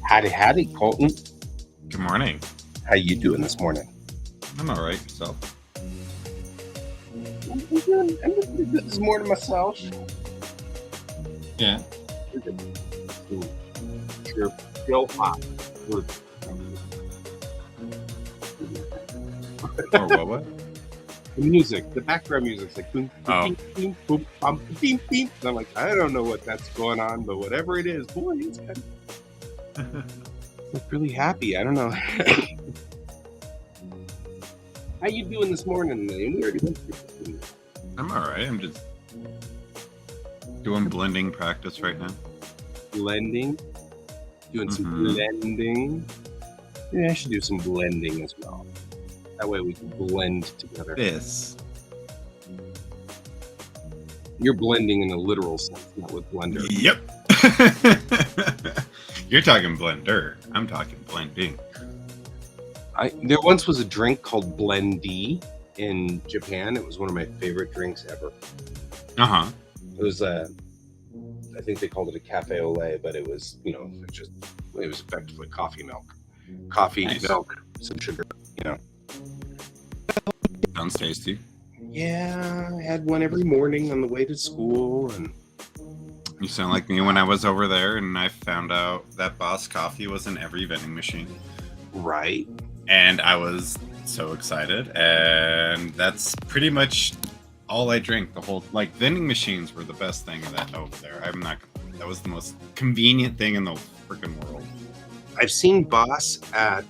Howdy, Colton. Good morning. How you doing this morning? I'm all right. Yourself? I'm doing pretty good this morning myself. Yeah. You're still hot. Or what? The music, the background music's like boom, boom, boom, boom, boom, boom, boom. And I'm like, I don't know what that's going on, but whatever it is, boy, it's kind of really happy. I don't know. How you doing this morning? We already went through this. I'm all right. I'm just doing blending practice right now. Blending, doing some blending. Yeah, I should do some blending as well. That way we can blend together. This. You're blending in a literal sense, not with blender. Yep. You're talking blender. I'm talking blending. There once was a drink called Blendy in Japan. It was one of my favorite drinks ever. Uh-huh. It was I think they called it a cafe au lait, but it was, it was effectively coffee milk. Coffee, nice. Milk, some sugar, Sounds tasty. Yeah, I had one every morning on the way to school. And you sound like me when I was over there and I found out that Boss Coffee was in every vending machine. Right. And I was so excited. And that's pretty much all I drink. The whole, vending machines were the best thing over there. That was the most convenient thing in the freaking world. I've seen Boss at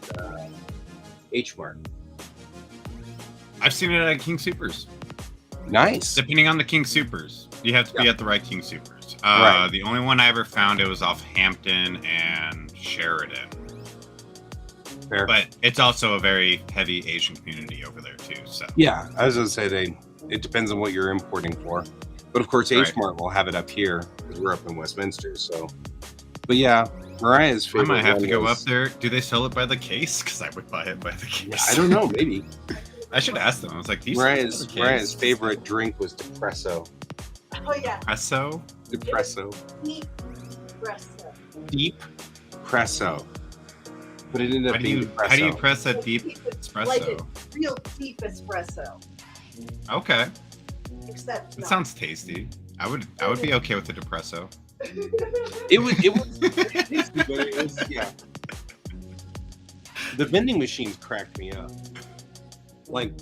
H Mart. I've seen it at King Supers. Nice. Depending on the King Supers. You have to be at the right King Supers. Right. The only one I ever found, it was off Hampton and Sheridan. Fair. But it's also a very heavy Asian community over there too. So yeah, I was going to say it depends on what you're importing for. But of course, H Mart will have it up here because we're up in Westminster. So, but yeah, Mariah's favorite. I might have to go up there. Do they sell it by the case? Because I would buy it by the case. Yeah, I don't know. Maybe. I should ask them. I was like, Mariah's favorite drink was Depresso. Oh yeah. Depresso? Depresso. Deep espresso. Deep Presso. But it ended up being Depresso. How do you press a deep espresso? Like a real deep espresso. Okay. Except it sounds tasty. I would be okay with the Depresso. It was tasty, but it was, yeah. The vending machines cracked me up. Like,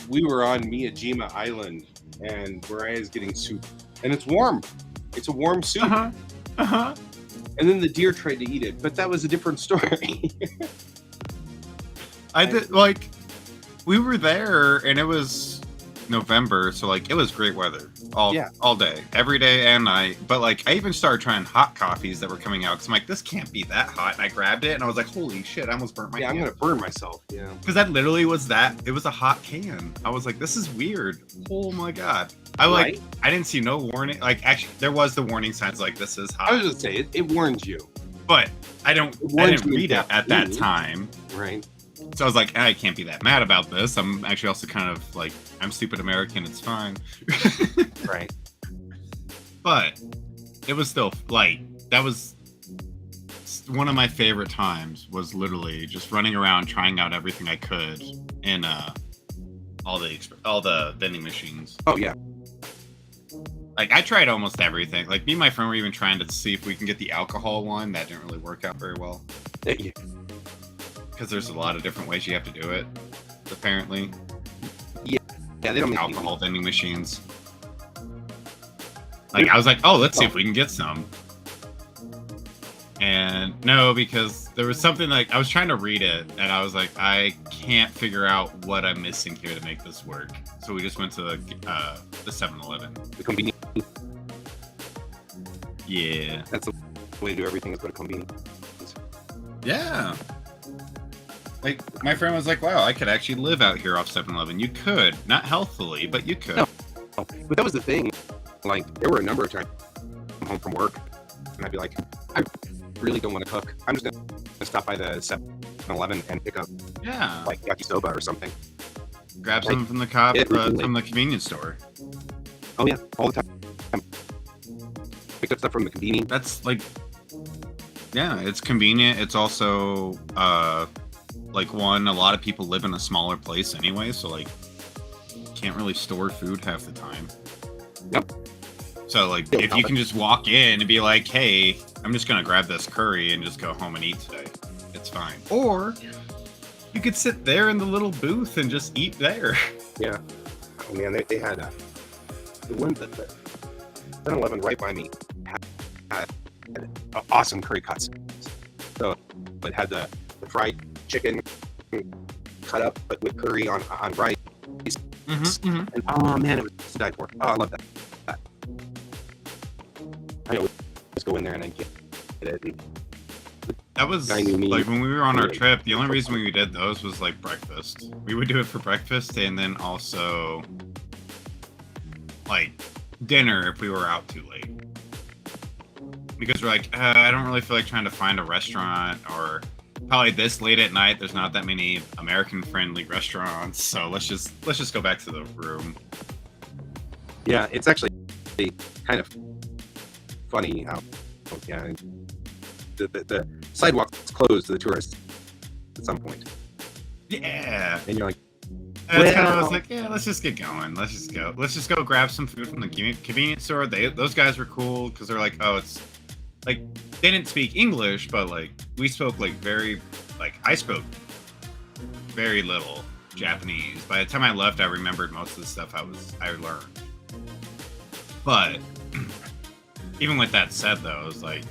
we were on Miyajima Island, and Mariah's getting soup, and it's warm. It's a warm soup. And then the deer tried to eat it, but that was a different story. We were there, and it was November, so it was great weather all day, every day and night. But I even started trying hot coffees that were coming out because I'm like, this can't be that hot. And I grabbed it and I was like, holy shit, I almost burnt my hand. I'm gonna burn myself. Yeah, because that literally was it was a hot can. I was like, this is weird. Oh my god. I didn't see no warning. Actually, there was the warning signs this is hot. I was gonna say it warns you, but I didn't read it at that time. Right. So I was like, I can't be that mad about this. I'm actually also kind of I'm stupid American. It's fine. Right. But it was still that was one of my favorite times. Was literally just running around trying out everything I could in all the vending machines. Oh yeah. I tried almost everything. Me and my friend were even trying to see if we can get the alcohol one. That didn't really work out very well. Yeah. Because there's a lot of different ways you have to do it, apparently. Yeah, they don't make alcohol vending machines. I was like, oh, let's see if we can get some. And no, because there was something I was trying to read it, and I was like, I can't figure out what I'm missing here to make this work. So we just went to the 7-Eleven. The convenience. Yeah. That's the way to do everything is go to convenience. Yeah. My friend was like, wow, I could actually live out here off 7-Eleven. You could. Not healthily, but you could. No. But that was the thing. There were a number of times I come home from work, and I'd be like, I really don't want to cook. I'm just going to stop by the 7-Eleven and pick up, yakisoba or something. Grab some from the from the convenience store. Oh, yeah. All the time. Picked up stuff from the convenience. That's Yeah, it's convenient. It's also like a lot of people live in a smaller place anyway, so like can't really store food half the time. Yep. So like if you can just walk in and be like, hey, I'm just gonna grab this curry and just go home and eat today, it's fine. Or you could sit there in the little booth and just eat there. Yeah. Oh man, they had the one that 7-Eleven right by me had awesome curry cuts. So it had the fried chicken cut up, but with curry on rice. And oh man, it was to die for. Oh, I love that. I always go in there and I get it. And that was like when we were on our trip. The only reason we did those was like breakfast. We would do it for breakfast and then also like dinner if we were out too late. Because we're like, I don't really feel like trying to find a restaurant, or probably this late at night. There's not that many American-friendly restaurants, so let's just go back to the room. Yeah, it's actually kind of funny how the sidewalks closed to the tourists at some point. Yeah, and you're like, that's kind of, I was like, yeah, let's just get going. Let's just go grab some food from the convenience store. Those guys were cool because they're like, oh, it's like they didn't speak English, but like we spoke I spoke very little Japanese. By the time I left, I remembered most of the stuff I learned. But even with that said, though, it was like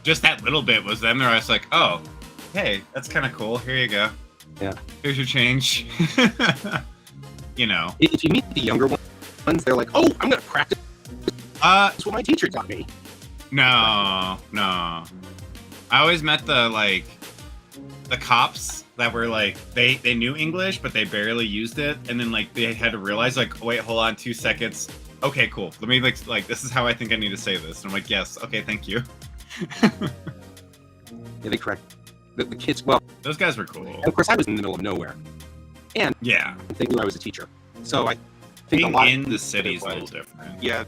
just that little bit was them there. I was like, oh, hey, that's kind of cool. Here you go. Yeah. Here's your change. You know. If you meet the younger ones, they're like, oh, I'm going to practice. That's what my teacher taught me. No. I always met the cops that were like, they knew English, but they barely used it. And then like they had to realize like, oh, wait, hold on 2 seconds. Okay, cool. Let me like this is how I think I need to say this. And I'm like, yes. Okay, thank you. Yeah, they correct. The kids, well, those guys were cool. And of course, I was in the middle of nowhere, and yeah, they knew I was a teacher. So I think being in the city is a little different. Yeah,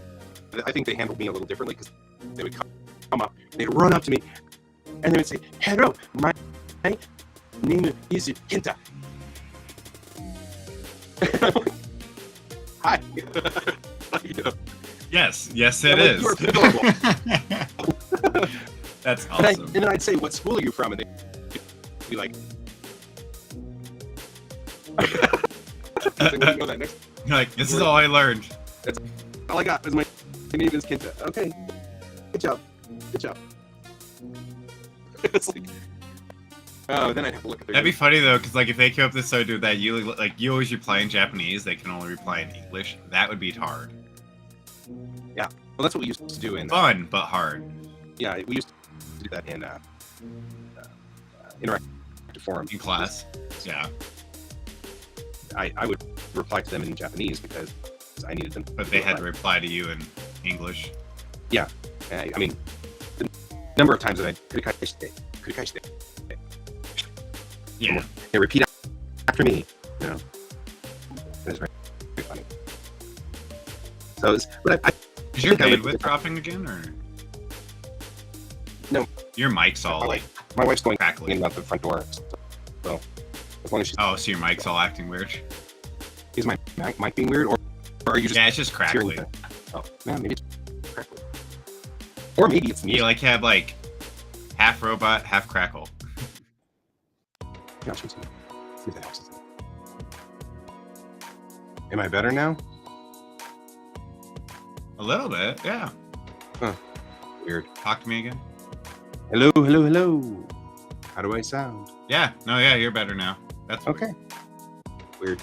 I think they handled me a little differently because they would come up, they'd run up to me, and they would say, "Hello, my name is Kenta." Hi. Yes, it is. You're adorable. That's awesome. And then I'd say, "What school are you from?" And they'd be like, You're like, this is all I learned. That's all I got. My name is Kenta. Okay, good job. It's like, oh, then I'd have to look at their. That'd be funny though, because like if they came up this so do that, you always reply in Japanese, they can only reply in English. That would be hard. Yeah, well, that's what we used to do in fun but hard. Yeah, we used to do that in interactive forum in class. Yeah, I would reply to them in Japanese because I needed them. But they had to reply to you in English. Yeah, I mean, the number of times that I kurikaishite. Yeah, they repeat after me. You know, it's very, very funny. So, but is your bandwidth dropping again, or no? Your mic's all like my wife's going crackly in out the front door. So as long as she's so your mic's all acting weird. Is my mic being weird, or are you just? Yeah, it's just crackly. Oh, man, maybe it's crackly. Or maybe it's me. You like have like half robot, half crackle. Gosh, see if that helps. Am I better now? A little bit, yeah. Huh. Weird. Talk to me again. Hello. How do I sound? Yeah, you're better now. That's okay. Weird.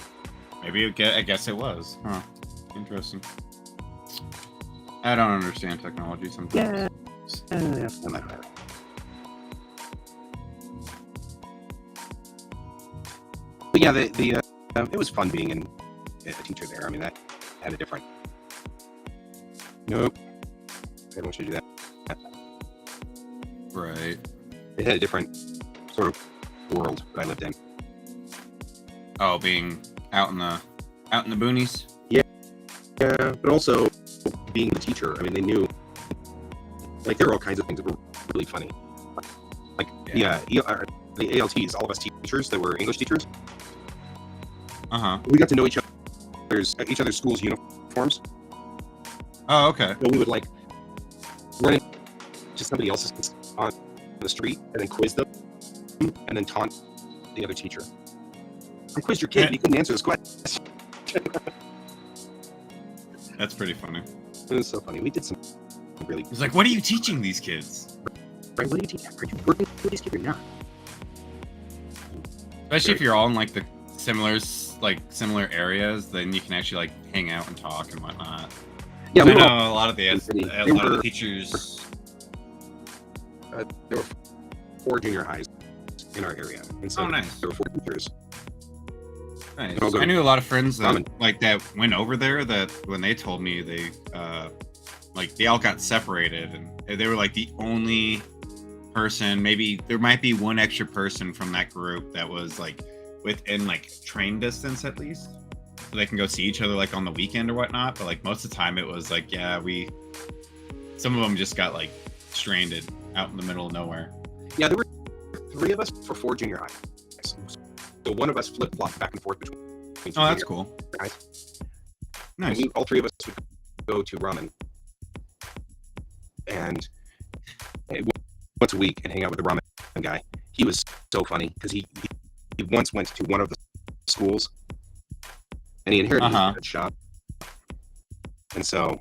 Maybe I guess it was. Huh. Interesting. I don't understand technology sometimes. Yeah. But yeah, it was fun being a teacher there. I mean, that had a different. Nope. I don't want you to do that. Right. It had a different sort of world that I lived in. Oh, being out in the boonies. Yeah, but also being the teacher. I mean, they knew. Like, there were all kinds of things that were really funny. Like the ALTs, all of us teachers that were English teachers. We got to know each other's schools' uniforms. Oh, okay. So we would like run into somebody else's on the street and then quiz them and then taunt the other teacher. I quizzed your kid and he couldn't answer this question. That's pretty funny. It was so funny. We did some really... He's like, what are you teaching these kids? Right, what are you teaching? Are you working with these kids or not? Especially if you're all in like the similar areas, then you can actually like hang out and talk and whatnot. Yeah, I know a lot of the teachers. There were 4 junior highs in our area, and so nice. There were 4 teachers. Nice. I knew a lot of friends that that went over there. That when they told me they they all got separated, and they were like the only person. Maybe there might be one extra person from that group that was like within like train distance at least, so they can go see each other like on the weekend or whatnot. But like most of the time, it was like some of them just got like stranded out in the middle of nowhere. Yeah, there were 3 of us for 4 junior highs. So one of us flip-flopped back and forth between. Oh, that's cool. Guys. Nice. And all 3 of us would go to ramen, and once a week and hang out with the ramen guy. He was so funny because he once went to one of the schools, and he inherited his shop, and so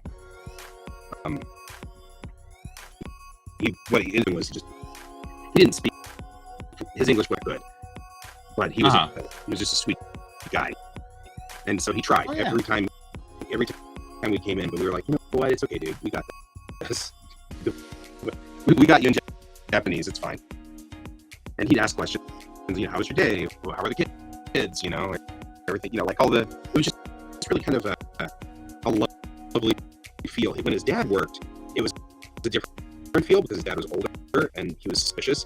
what he did was he didn't speak. His English wasn't good, but he was just a sweet guy, and so he tried every time we came in. But we were like, you know what, it's okay, dude. We got this. We got you in Japanese. It's fine. And he'd ask questions. You know, how was your day? How are the kids? You know, everything. You know, like all the. It was just really kind of a lovely feel. When his dad worked, it was a different feel because his dad was older and he was suspicious.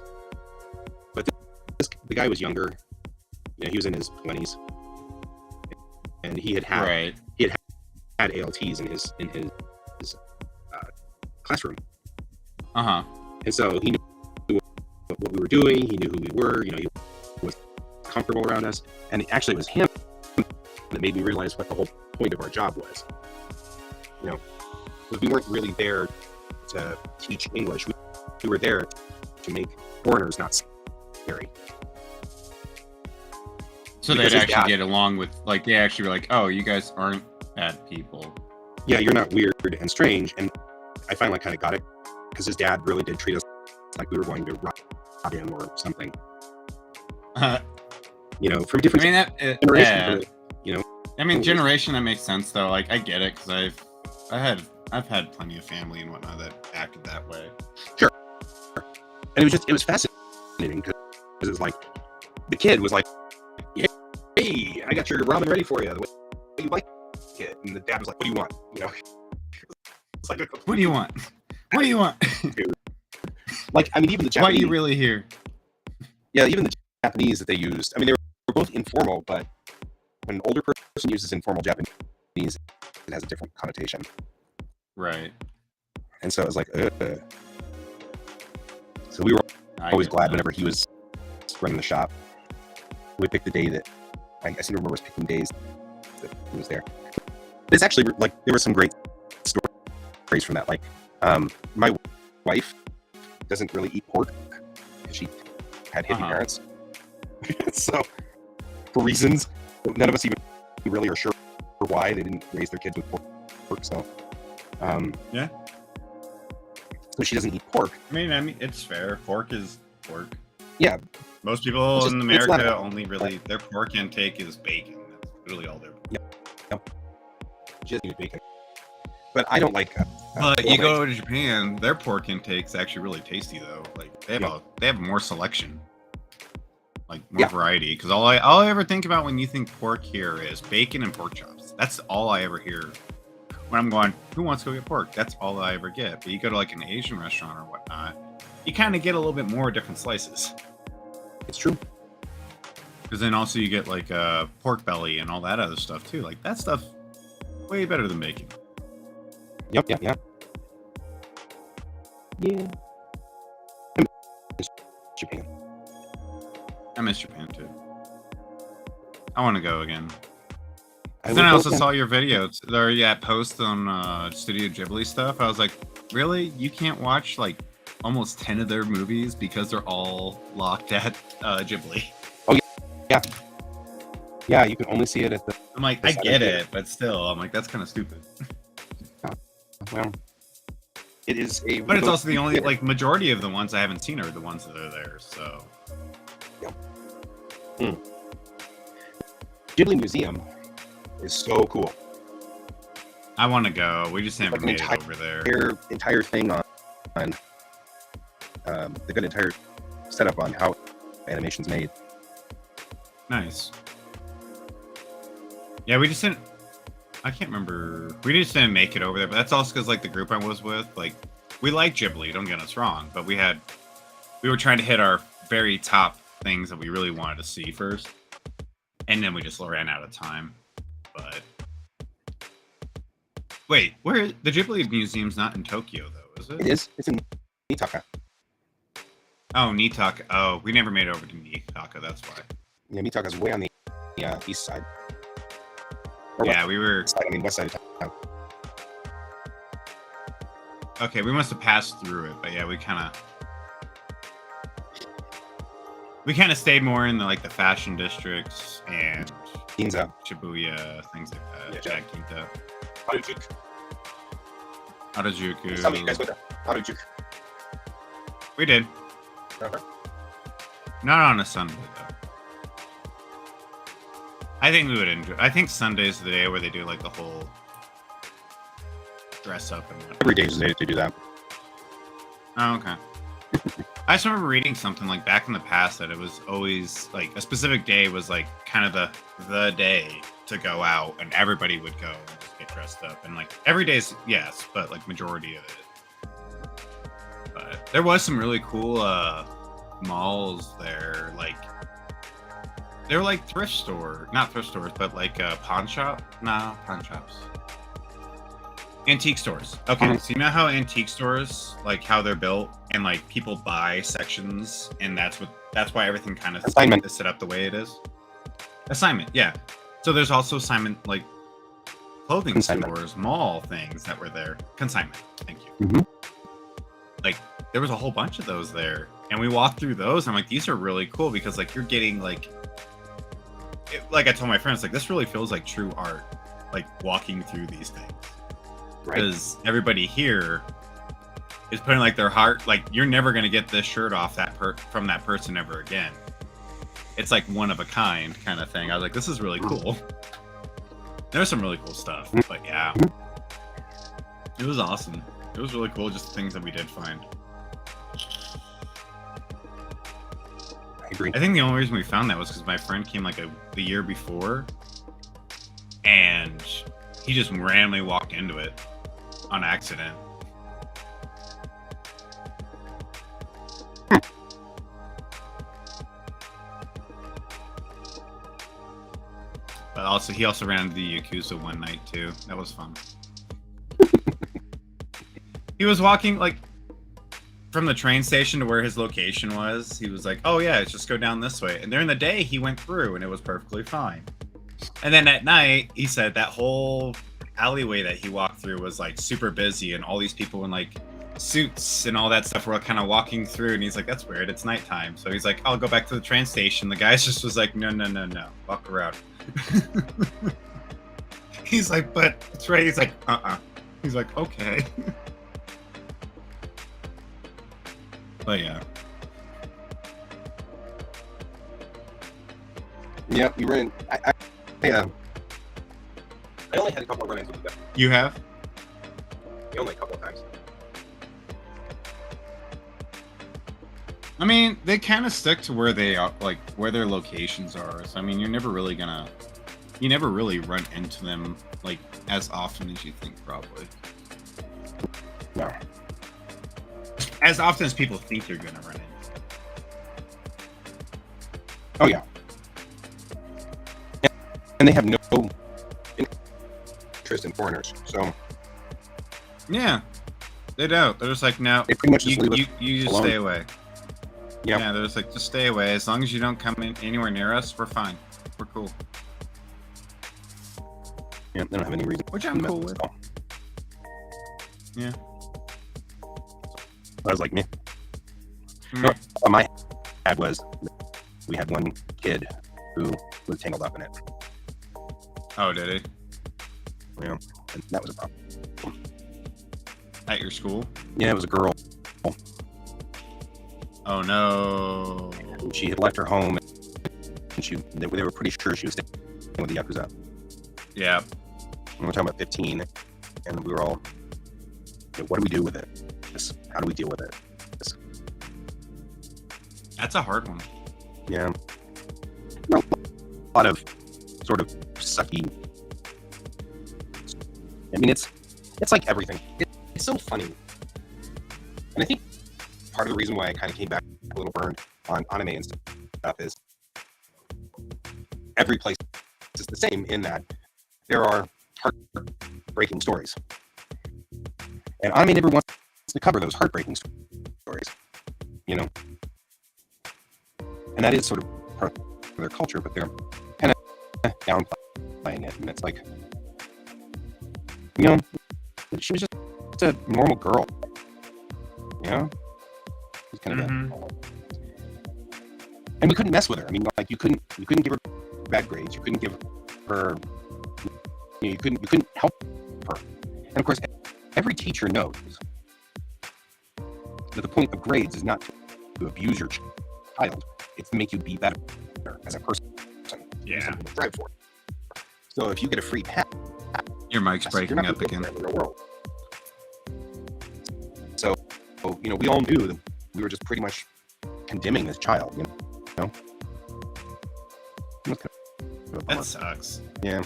But the guy was younger. You know, he was in his 20s, and he had ALTs in his classroom. And so he knew what we were doing. He knew who we were. You know, he was comfortable around us. And actually, it was him that made me realize what the whole point of our job was. You know, because we weren't really there to teach English. We were there to make foreigners not scary. So they'd actually get along with, like, they actually were like, oh, you guys aren't bad people. Yeah, you're not weird and strange. And I finally kind of got it because his dad really did treat us like we were going to rob him or something. You know, from different generations. You know, I mean, generation, that makes sense though. Like, I get it because I've had plenty of family and whatnot that acted that way. Sure. And it was fascinating because it was like the kid was like, hey, I got your ramen ready for you. The way you like it. And the dad was like, what do you want? You know, it's like what do you want? What do you want? Like, I mean, even the Japanese. Why are you really here? Yeah, even the Japanese that they used. I mean, they were both informal, but when an older person uses informal Japanese, it has a different connotation. Right. And so it was like, So we were always glad whenever he was running the shop. We picked the day that I seem to remember was picking days that he was there. It's actually like there were some great stories from that. Like, my wife doesn't really eat pork because she had hippie parents. So, for reasons none of us even really are sure why, they didn't raise their kids with pork. So, yeah. So she doesn't eat pork. I mean, it's fair. Pork is pork. Yeah. Most people in America only really their pork intake is bacon. That's really all they're. Yep. She doesn't eat bacon. But I don't like. But you go to Japan, their pork intake's actually really tasty though. Like they have more selection, like more variety. Because all I ever think about when you think pork here is bacon and pork chops. That's all I ever hear when I'm going. Who wants to go get pork? That's all I ever get. But you go to like an Asian restaurant or whatnot, you kind of get a little bit more different slices. It's true. Because then also you get like pork belly and all that other stuff too. Like that stuff, way better than bacon. Yep. Yeah. Japan. I miss Japan too. I want to go again. I Then I would also go saw your videos or post on Studio Ghibli stuff. I was like, really? You can't watch like almost 10 of their movies because they're all locked at Ghibli. Oh yeah, yeah. You can only see it at the. I'm like, the I get theater. it, but still, I'm like, that's kind of stupid. Well, it is a. But it's also the only like majority of the ones I haven't seen are the ones that are there. So. Ghibli Museum is so cool. I want to go. We just haven't Like made it over there. Their entire thing on they got an entire setup on how animation's made. Nice. Yeah, we just didn't. I can't remember. We just didn't make it over there, but that's also because like the group I was with, like, we like Ghibli. Don't get us wrong, but we were trying to hit our very top things that we really wanted to see first, and then we just ran out of time. But wait, where the Ghibli Museum's not in Tokyo though, is it? It is. It's in Niitaka. Oh, Niitaka. Oh, we never made it over to Niitaka. That's why. Yeah, Niitaka's way on the east side. Yeah, we were. Side, I mean, west side of town. Okay, we must have passed through it, but yeah, we kind of stayed more in the fashion districts and Ginza. Shibuya, things like that. Yeah, Ginza. Harajuku. Harajuku. Tell me you guys went there. Harajuku. We did. Okay. Not on a Sunday though. I think we would enjoy. I think Sunday's the day where they do like the whole dress up and whatnot. Every day is the day to do that. Oh, okay. I just remember reading something like back in the past that it was always like a specific day was like kind of the day to go out and everybody would go and just get dressed up and like every day's yes, but like majority of it. But there was some really cool malls there, like they were like not thrift stores, but like pawn shops. Antique stores. Okay, so you know how antique stores, like how they're built and like people buy sections and that's why everything kind of is set up the way it is? Assignment, yeah. So there's also assignment like clothing stores, mall things that were there. Consignment, thank you. Mm-hmm. Like there was a whole bunch of those there. And we walked through those and I'm like, these are really cool because like you're getting like I told my friends, like this really feels like true art, like walking through these things. Because everybody here is putting like their heart, like you're never gonna get this shirt off from that person ever again. It's like one of a kind of thing. I was like, this is really cool. There's some really cool stuff, but yeah, it was awesome. It was really cool, just the things that we did find. I agree. I think the only reason we found that was because my friend came like the year before, and he just randomly walked into it on accident. But he also ran into the Yakuza one night too. That was fun. He was walking like from the train station to where his location was. He was like, oh yeah, let's just go down this way. And during the day he went through and it was perfectly fine. And then at night, he said that whole alleyway that he walked through was like super busy and all these people in like suits and all that stuff were kind of walking through. And he's like, that's weird. It's nighttime. So he's like, I'll go back to the train station. The guy just was like, no. Walk around. He's like, but it's right. He's like, He's like, okay. But yeah. Yeah, we ran. I only had a couple of run-ins with them. You have? Only a couple of times. I mean, they kind of stick to where they are, like where their locations are. So I mean, you never really run into them like as often as you think, probably. No. As often as people think you're gonna run into. Oh yeah. And they have no interest in foreigners, so. Yeah, they don't. They're just like, no, they pretty much just you just alone. stay away. Yep. Yeah, there's like, just stay away. As long as you don't come in anywhere near us, we're fine. We're cool. Yeah, they don't have any reason. Which I'm cool with. Yeah. That was like me. What my had was, we had one kid who was tangled up in it. Oh, did he? Yeah, and that was a problem. At your school? Yeah, it was a girl. Oh no. She had left her home, and they were pretty sure she was staying with the Yakuza. Yeah. And we're talking about 15, and we were all, what do we do with it? How do we deal with it? That's a hard one. Yeah. A lot of sort of sucky. I mean, it's like everything. It's so funny. And I think part of the reason why I kind of came back a little burned on anime and stuff is every place is the same in that there are heartbreaking stories. And anime never wants to cover those heartbreaking stories, you know? And that is sort of part of their culture, but they're kind of downplaying it. And it's like, you know, she was just a normal girl, you know? She's kind of and we couldn't mess with her. I mean, like, you couldn't give her bad grades. You couldn't give her, you couldn't help her. And of course, every teacher knows that the point of grades is not to abuse your child. It's to make you be better as a person. Yeah. Something to strive for. So if you get a free pass, your mic's breaking up again. So, you know, we all knew that we were just pretty much condemning this child, you know? That sucks. Yeah.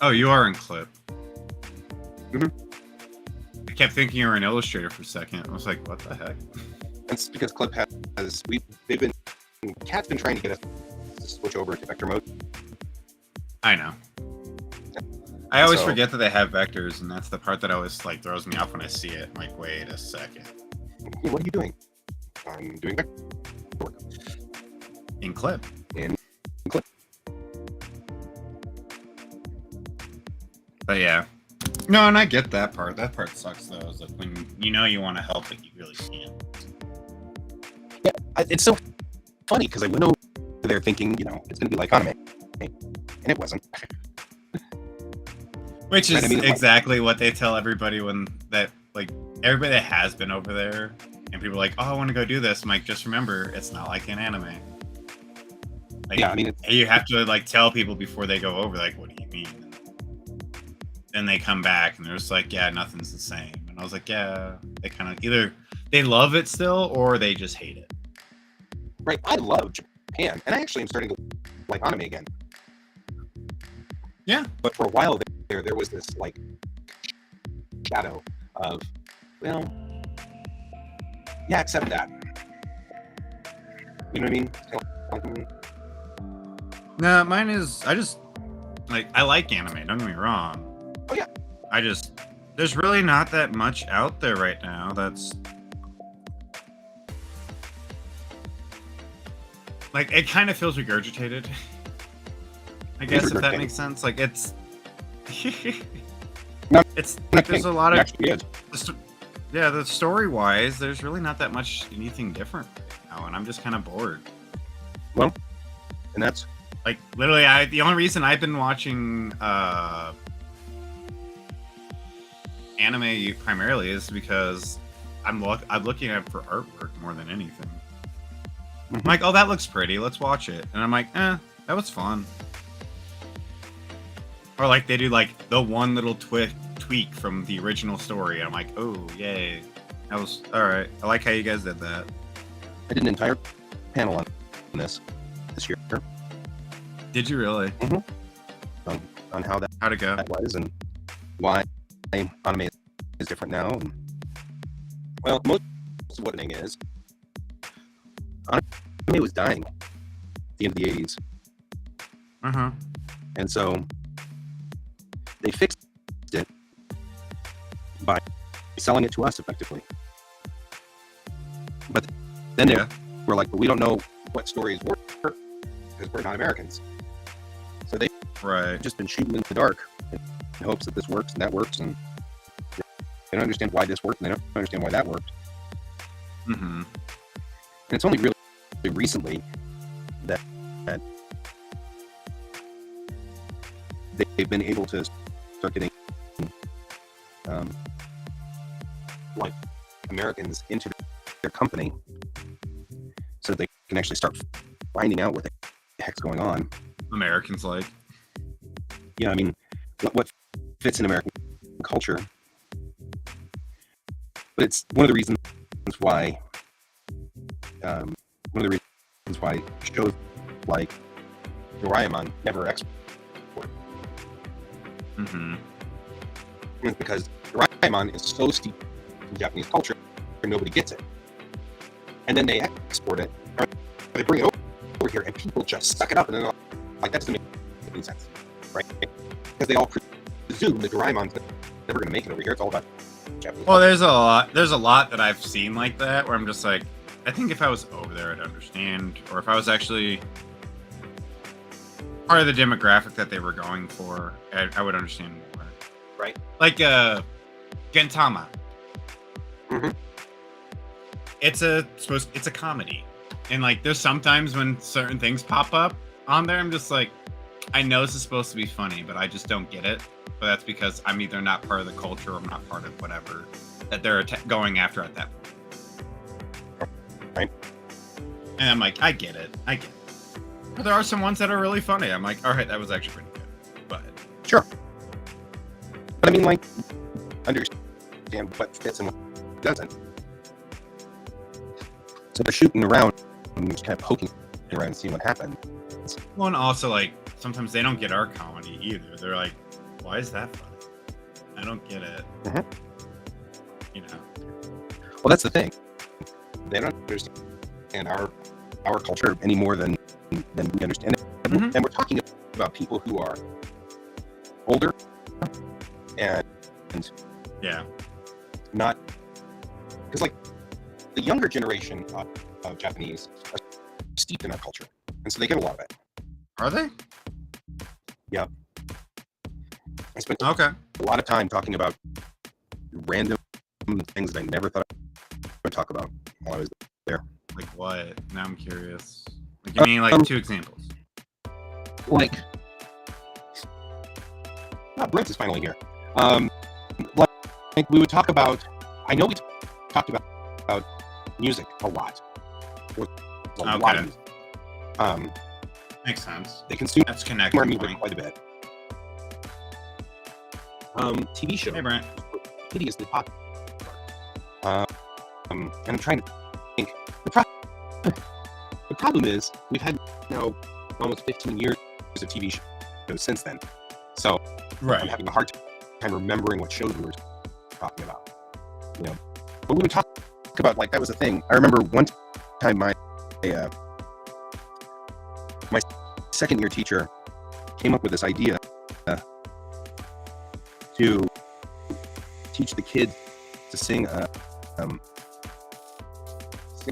Oh, you are in Clip. Mm-hmm. I kept thinking you were an illustrator for a second. I was like, what the heck? That's because Clip has, Cat's been trying to get us to switch over to vector mode. I know. I always forget that they have vectors, and that's the part that always like throws me off when I see it. I'm like, wait a second. What are you doing? I'm doing vector work. In Clip. In Clip. But yeah. No, and I get that part. That part sucks though. Is like when you know you want to help, but you really can't. Yeah, it's so funny because I went over there thinking, you know, it's going to be like anime, and it wasn't. Which is exactly what they tell everybody when that, like, everybody that has been over there, and people are like, oh, I want to go do this. I'm like, just remember, it's not like an anime. Like, yeah, I mean, you have to like tell people before they go over, like, what do you mean? Then they come back and they're just like, yeah, nothing's the same. And I was like, yeah, they kind of either they love it still or they just hate it. Right. I love Japan, and I actually am starting to like anime again. Yeah. But for a while there was this like shadow of, well, yeah, accept that. You know what I mean? No, mine is, I just like, I like anime, don't get me wrong. Oh yeah. There's really not that much out there right now that's like, it kind of feels regurgitated. I guess, if that makes sense. Like, it's it's like there's a lot of yeah, the story wise there's really not that much anything different right now, and I'm just kind of bored. Well, and that's like literally the only reason I've been watching anime primarily is because I'm looking at it for artwork more than anything. I'm like, oh, that looks pretty, let's watch it. And I'm like, that was fun. Or like they do like the one little tweak from the original story. I'm like, oh, yay. That was all right. I like how you guys did that. I did an entire panel on this year. Did you really? Mm-hmm. On how how'd it go? That was and why anime is different now. And, well, most of what the thing is, anime was dying at the end of the 80s. And so they fixed it by selling it to us effectively. But then they were like, well, we don't know what stories work because we're not Americans. So they've just been shooting in the dark in hopes that this works and that works, and they don't understand why this worked and they don't understand why that worked. Mm-hmm. And it's only really recently that they've been able to start getting like Americans into their company so that they can actually start finding out what the heck's going on. Americans like. Yeah, I mean, what fits in American culture. But it's one of the reasons why shows like Doraemon never export. Mm-hmm. It's because Doraemon is so steeped in Japanese culture, nobody gets it. And then they export it, or they bring it over here, and people just suck it up, and they're like, that doesn't make any sense, right? Because they all presume that Doraemon's never going to make it over here. It's all about Japanese. Well, there's a lot that I've seen like that where I'm just like, I think if I was over there, I'd understand, or if I was actually part of the demographic that they were going for, I would understand more. Right. Like Gintama. Mm-hmm. It's a comedy, and like there's sometimes when certain things pop up on there, I'm just like, I know this is supposed to be funny, but I just don't get it. But that's because I'm either not part of the culture or I'm not part of whatever that they're going after at that point. Right. And I'm like, I get it. But there are some ones that are really funny. I'm like, all right, that was actually pretty good. But sure. But I mean, like, understand what fits and what doesn't. So they're shooting around and just kind of poking around and seeing what happens. Well, and also, like, sometimes they don't get our comedy either. They're like, why is that funny? I don't get it. Mm-hmm. You know. Well, that's the thing. They don't understand our culture any more than we understand it. Mm-hmm. And we're talking about people who are older and not, because like the younger generation of Japanese are steeped in our culture, and so they get a lot of it. Are they? Yeah. I spent a lot of time talking about random things that I never thought I would talk about while I was there. Like what? Now I'm curious. Like, give me like 2 examples. Like, Brent is finally here. Like we would talk about. I know we talked about music a lot. A lot of music. Makes sense. They consume That's connected our music quite a bit. TV show. Hey, Brent. Hideously popular. And I'm trying to think. The problem is we've had almost 15 years of TV shows since then. So I'm having a hard time remembering what shows we were talking about. You know, but we would talk about, like, that was a thing. I remember one time my second year teacher came up with this idea to teach the kids to sing a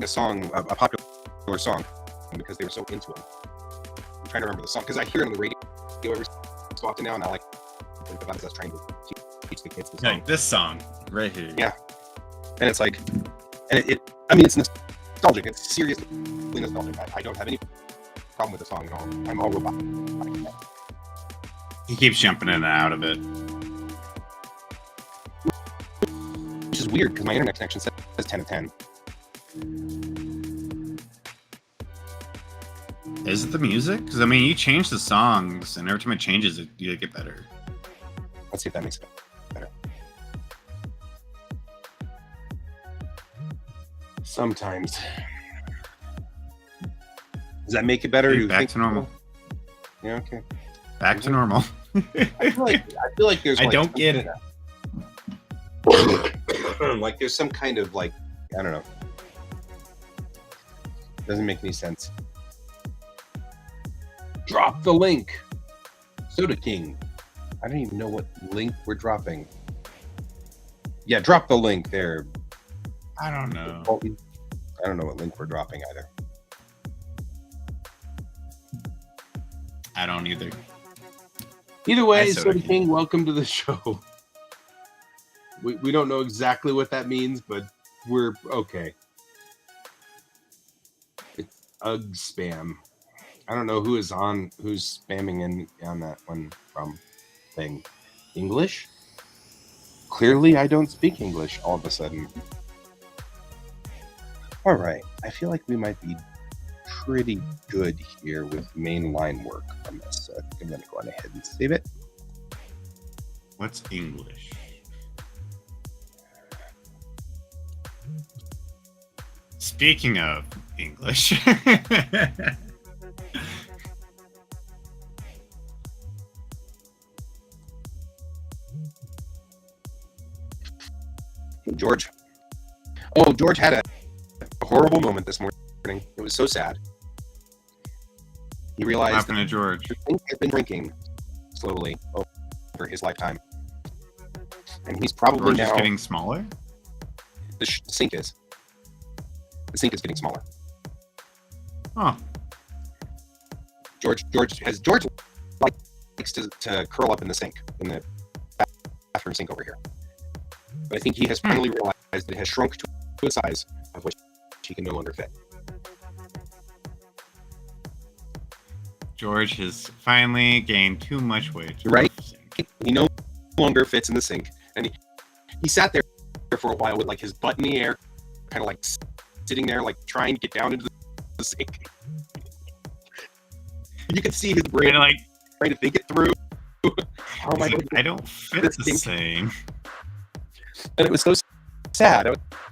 song, a popular song, because they were so into it. I'm trying to remember the song because I hear it on the radio every so often now, and I like to think about it as trying to teach the kids the song. Like this song right here. Yeah, and it's like, and I mean, it's nostalgic. It's seriously nostalgic. I don't have any problem with the song at all. I'm all robotic. He keeps jumping in and out of it, which is weird because my internet connection says 10 of 10. Is it the music? Because I mean, you change the songs, and every time it changes, you get better. Let's see if that makes it better. Sometimes. Does that make it better? Hey, back to normal. Yeah. Okay. Back to normal. I feel like there's. I don't get it. Like there's some kind of, like, I don't know. Doesn't make any sense. Drop the link. Soda King. I don't even know what link we're dropping. Yeah, drop the link there. I don't know. I don't know what link we're dropping either. I don't either. Either way, Soda King, welcome to the show. We don't know exactly what that means, but we're okay. It's UG spam. I don't know who's spamming in on that one from thing. English? Clearly I don't speak English all of a sudden. All right. I feel like we might be pretty good here with mainline work on this. So I think I'm going to go on ahead and save it. What's English? Speaking of English. Hey, George. Oh, George had a horrible moment this morning. It was so sad. He realized what happened to George? He had been drinking slowly over his lifetime. And he's probably George is getting smaller? The sink is. The sink is getting smaller. Huh. George likes to curl up in the sink, in the bathroom sink over here. But I think he has finally realized that it has shrunk to a size of which he can no longer fit. George has finally gained too much weight. Right? He no longer fits in the sink. And he sat there for a while with like his butt in the air, kind of like sitting there, like trying to get down into the sink. You could see his brain like trying to think it through. How am I don't fit the same. And it was so sad. I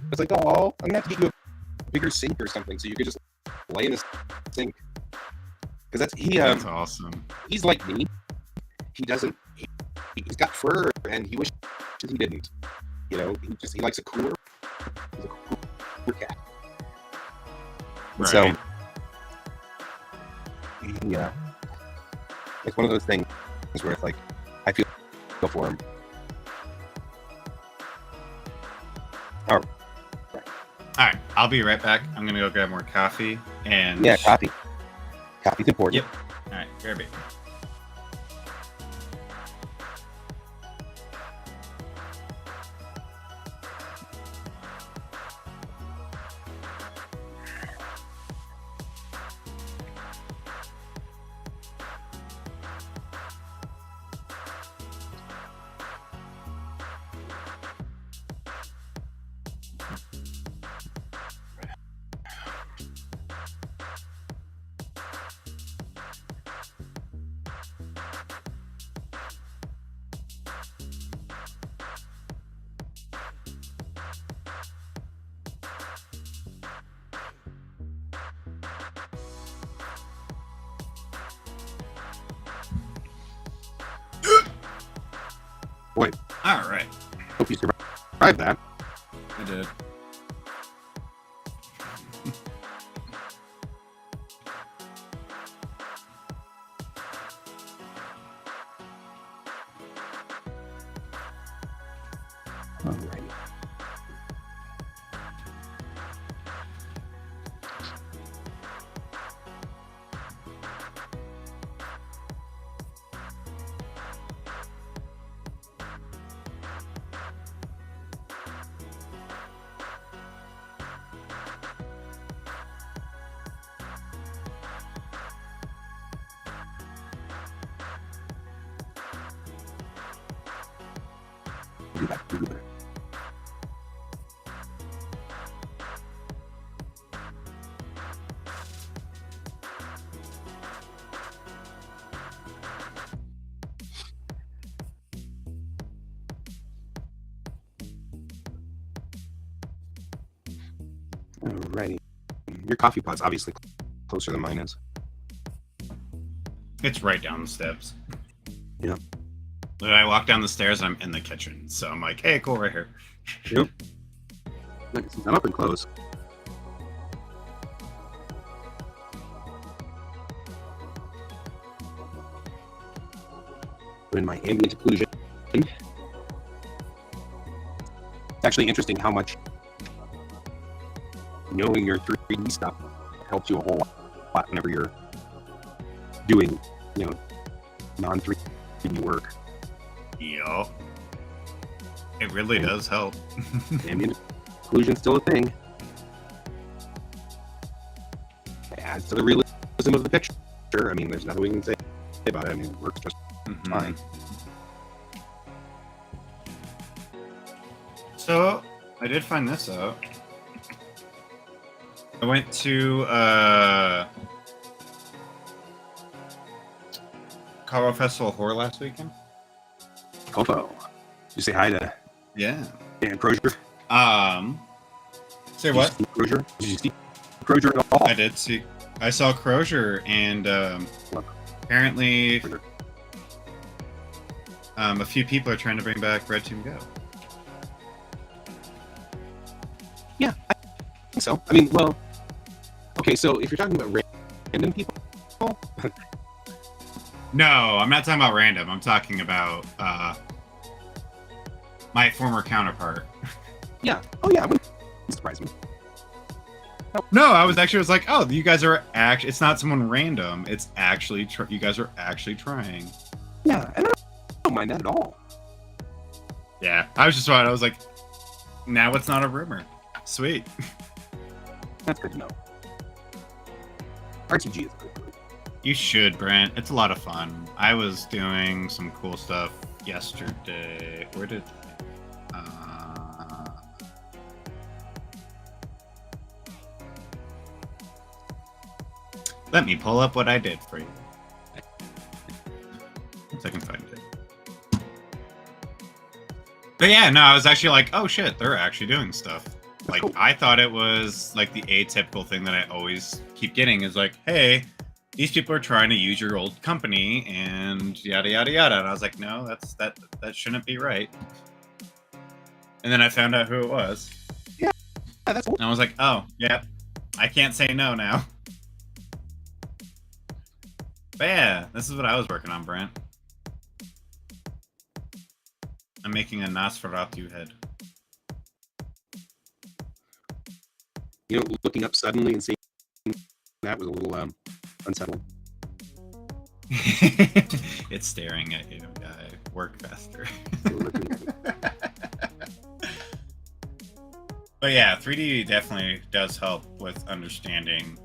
was like, oh, I'm going to have to get you a bigger sink or something so you could just lay in the sink. Because that's awesome. He's like me. He doesn't. He's got fur, and he wishes he didn't. You know, he likes a cooler. He's a cooler cat. Right. So, yeah, it's one of those things where it's like I feel for him. All right, I'll be right back. I'm gonna go grab more coffee and coffee. Coffee's important. Yep. All right, grab it. Wait. All right. Hope you survived that. I did. Alrighty. Do that. Alrighty. Your coffee pot's obviously closer than mine is. It's right down the steps. Yeah. I walk down the stairs and I'm in the kitchen. So I'm like, hey, cool, right here. Yep. Look, I'm up and close. doing my ambient occlusion. It's actually interesting how much knowing your 3D stuff helps you a whole lot whenever you're doing, non-3D work. Yeah. It really does help. Ambient occlusion's still a thing. It adds to the realism of the picture. I mean, there's nothing we can say about it. I mean, it works just fine. So, I did find this out. I went to Colorado Festival of Horror last weekend. Did you say hi to Dan Crozier? Say what? Did you see Crozier at all? I did see. I saw Crozier, and apparently a few people are trying to bring back Red Team Go. Yeah, I think so. I mean, well, okay, so if you're talking about random people... No, I'm not talking about random. I'm talking about my former counterpart. Yeah. Oh, yeah. It wouldn't surprise me. No, I was like, oh, you guys are actually... It's not someone random. It's actually... you guys are actually trying. Yeah, and I don't mind that at all. Yeah, I was just right. I was like, now it's not a rumor. Sweet. That's good to know. RTG is a good group. You should, Brent. It's a lot of fun. I was doing some cool stuff yesterday. Where did... Let me pull up what I did for you. Once I can find it. But yeah, no, I was actually like, oh shit, they're actually doing stuff. Like, cool. I thought it was like the atypical thing that I always keep getting is like, hey, these people are trying to use your old company and yada yada yada. And I was like, no, that shouldn't be right. And then I found out who it was. Yeah, that's cool. And I was like, oh, yeah, I can't say no now. But yeah, this is what I was working on, Brent. I'm making a Nosferatu head. Looking up suddenly and seeing that was a little unsettling. It's staring at you, guy. Work faster. But yeah, 3D definitely does help with understanding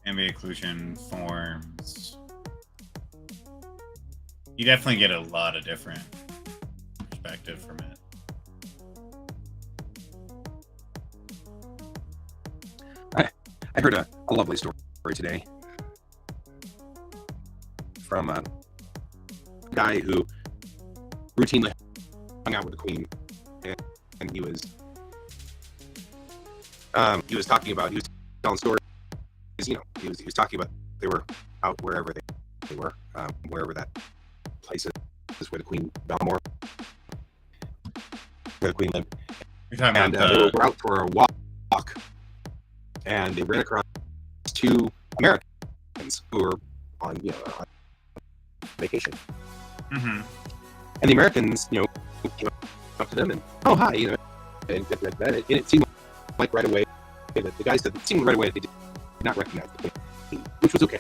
ambient occlusion forms. You definitely get a lot of different perspective from it. I heard a lovely story today from a guy who routinely hung out with the Queen, and he was talking about, he was telling stories. He was talking about they were out wherever they were, wherever that place is where the Queen, Belmore, where the Queen lived. You're talking and about they were out for a walk, and they ran across two Americans who were on vacation. Mm-hmm. And the Americans, came up to them and, oh, hi, and it seemed like right away, the guy said it seemed right away that they did not recognize the Queen, which was okay.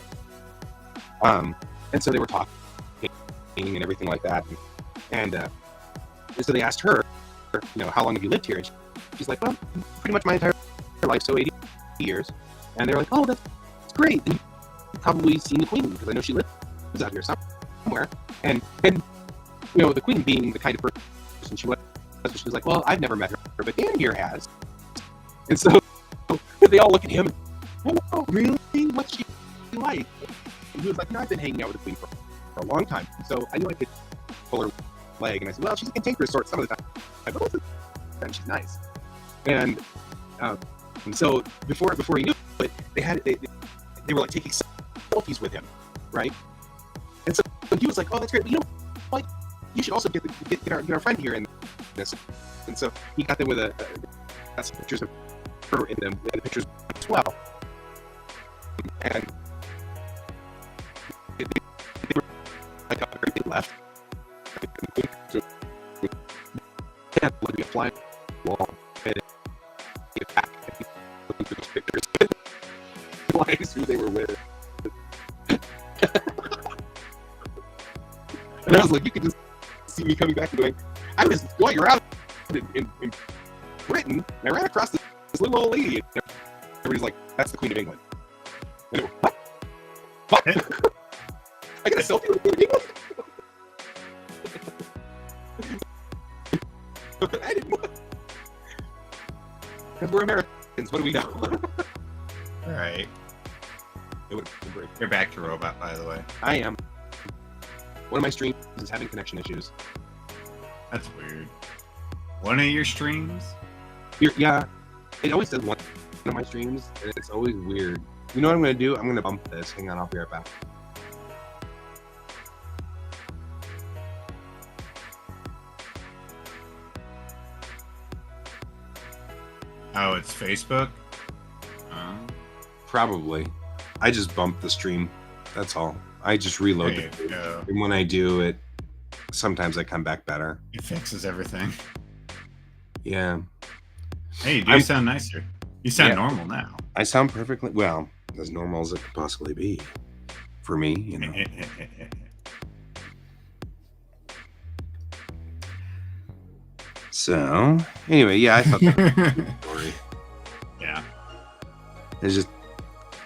And so they were talking and everything like that. And so they asked her, how long have you lived here? And she's like, well, pretty much my entire life, so 80 years. And they're like, oh, that's great. And you've probably seen the Queen, because I know she lives out here somewhere. And the Queen being the kind of person she was like, well, I've never met her, but Dan here has. And so they all look at him and, oh, really? What's she like? And he was like, I've been hanging out with the Queen for a long time, so I knew I could pull her leg. And I said, well, she's a cantankerous sort some of the time, but most of the time she's nice. And so before he knew it, they were like taking selfies with him, right? And so he was like, oh, that's great, but you should also get our friend here in this. And so he got them with got some pictures of her in the pictures as well. And they were like up left. So, yeah, let me apply wall. Get back. Looking through those pictures. Realize who they were with. And I was like, you could just see me coming back and going, I was going around in Britain, and I ran across this little old lady. And everybody's like, that's the Queen of England. And I go, what? What? I got a selfie with the Queen of England? I didn't know. Because we're Americans, what do we know? All right. It would have been great. You're back to robot, by the way. I am. One of my streams is having connection issues. That's weird. One of your streams? Yeah, it always does one of my streams, and it's always weird. You know what I'm going to do? I'm going to bump this. Hang on, I'll be right back. Oh, it's Facebook? Probably. I just bumped the stream. That's all. I just reload There you go. And when I do it, sometimes I come back better. It fixes everything. Yeah. Hey, you do sound nicer. You sound normal now. I sound perfectly, well, as normal as it could possibly be. For me, you know. So, anyway, yeah, I thought that was a good story. Yeah. It's just,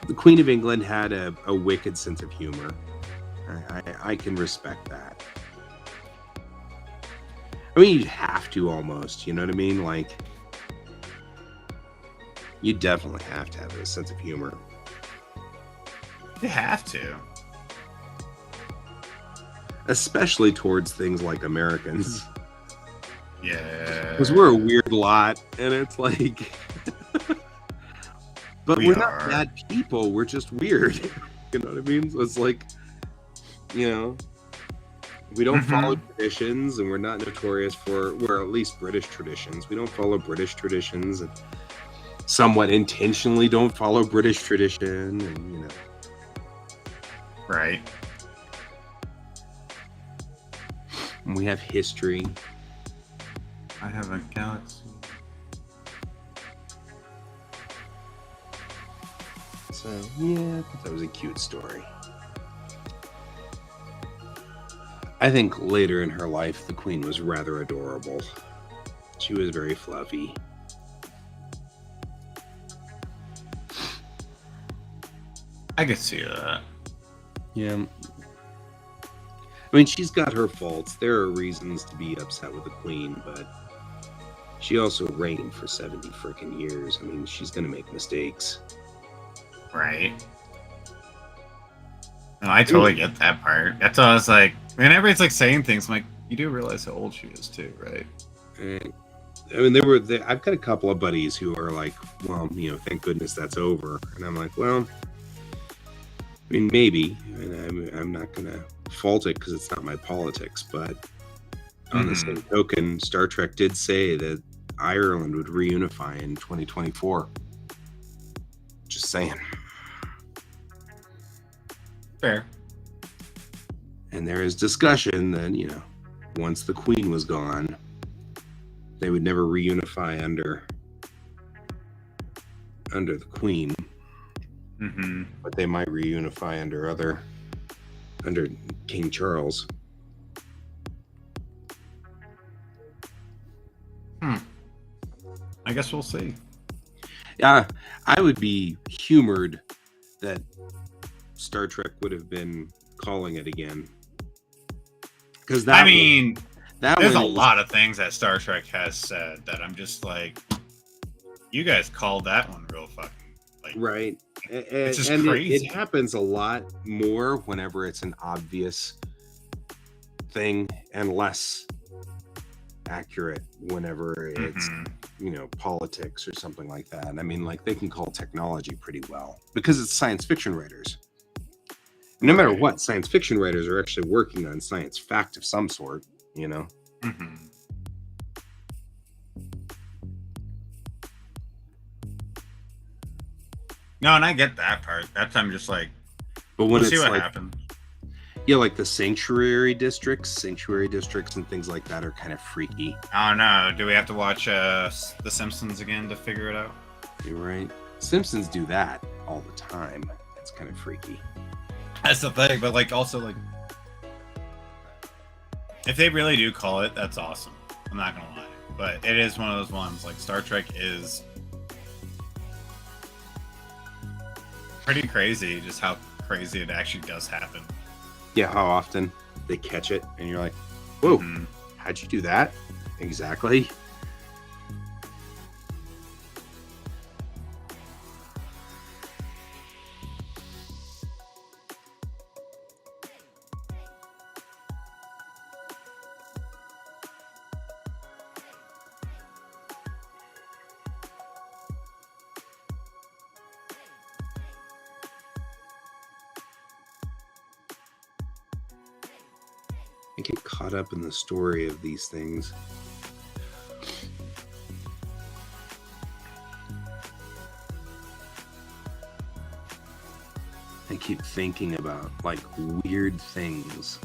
the Queen of England had a wicked sense of humor. I can respect that. I mean, you'd have to almost, you know what I mean? Like, you definitely have to have a sense of humor. You have to. Especially towards things like Americans. Yeah. Because we're a weird lot, and it's like... But we're not bad people, we're just weird. You know what I mean? So it's like, you know, we don't follow traditions, and we're not notorious for, we're at least British traditions. We don't follow British traditions, and somewhat intentionally don't follow British tradition, and, you know. Right. And we have history. I have a galaxy. So, yeah, I thought that was a cute story. I think later in her life, the Queen was rather adorable. She was very fluffy. I could see that. Yeah. I mean, she's got her faults. There are reasons to be upset with the Queen, but she also reigned for 70 freaking years. I mean, she's going to make mistakes. Right. No, I totally get that part. That's why I was like, man, everybody's like saying things. I'm like, you do realize how old she is too, right? And, I mean, I've got a couple of buddies who are like, well, you know, thank goodness that's over. And I'm like, well, I mean, maybe. And I'm not going to fault it because it's not my politics. But on the same token, Star Trek did say that Ireland would reunify in 2024. Just saying. Fair. And there is discussion that, you know, once the Queen was gone, they would never reunify under the Queen. But they might reunify under King Charles. I guess we'll see. Yeah, I would be humored that Star Trek would have been calling it again. Because I mean, there's a lot of things that Star Trek has said that I'm just like, you guys called that one real fucking like, right. It's just and crazy. It happens a lot more whenever it's an obvious thing and less accurate whenever it's you know, politics or something like that. I mean, like, they can call technology pretty well because it's science fiction writers. No matter what, science fiction writers are actually working on science fact of some sort, you know. No, and I get that part. That's I'm just like, But when we'll see it's what like, happens. Yeah, like the sanctuary districts and things like that are kind of freaky. I don't know. Do we have to watch The Simpsons again to figure it out? You're right. Simpsons do that all the time. It's kind of freaky. That's the thing, but like also like if they really do call it, that's awesome. I'm not gonna lie. But it is one of those ones, like Star Trek is pretty crazy, just how crazy it actually does happen. Yeah, how often they catch it and you're like, whoa, Mm-hmm. how'd you do that? Exactly. I get caught up in the story of these things. I keep thinking about like weird things.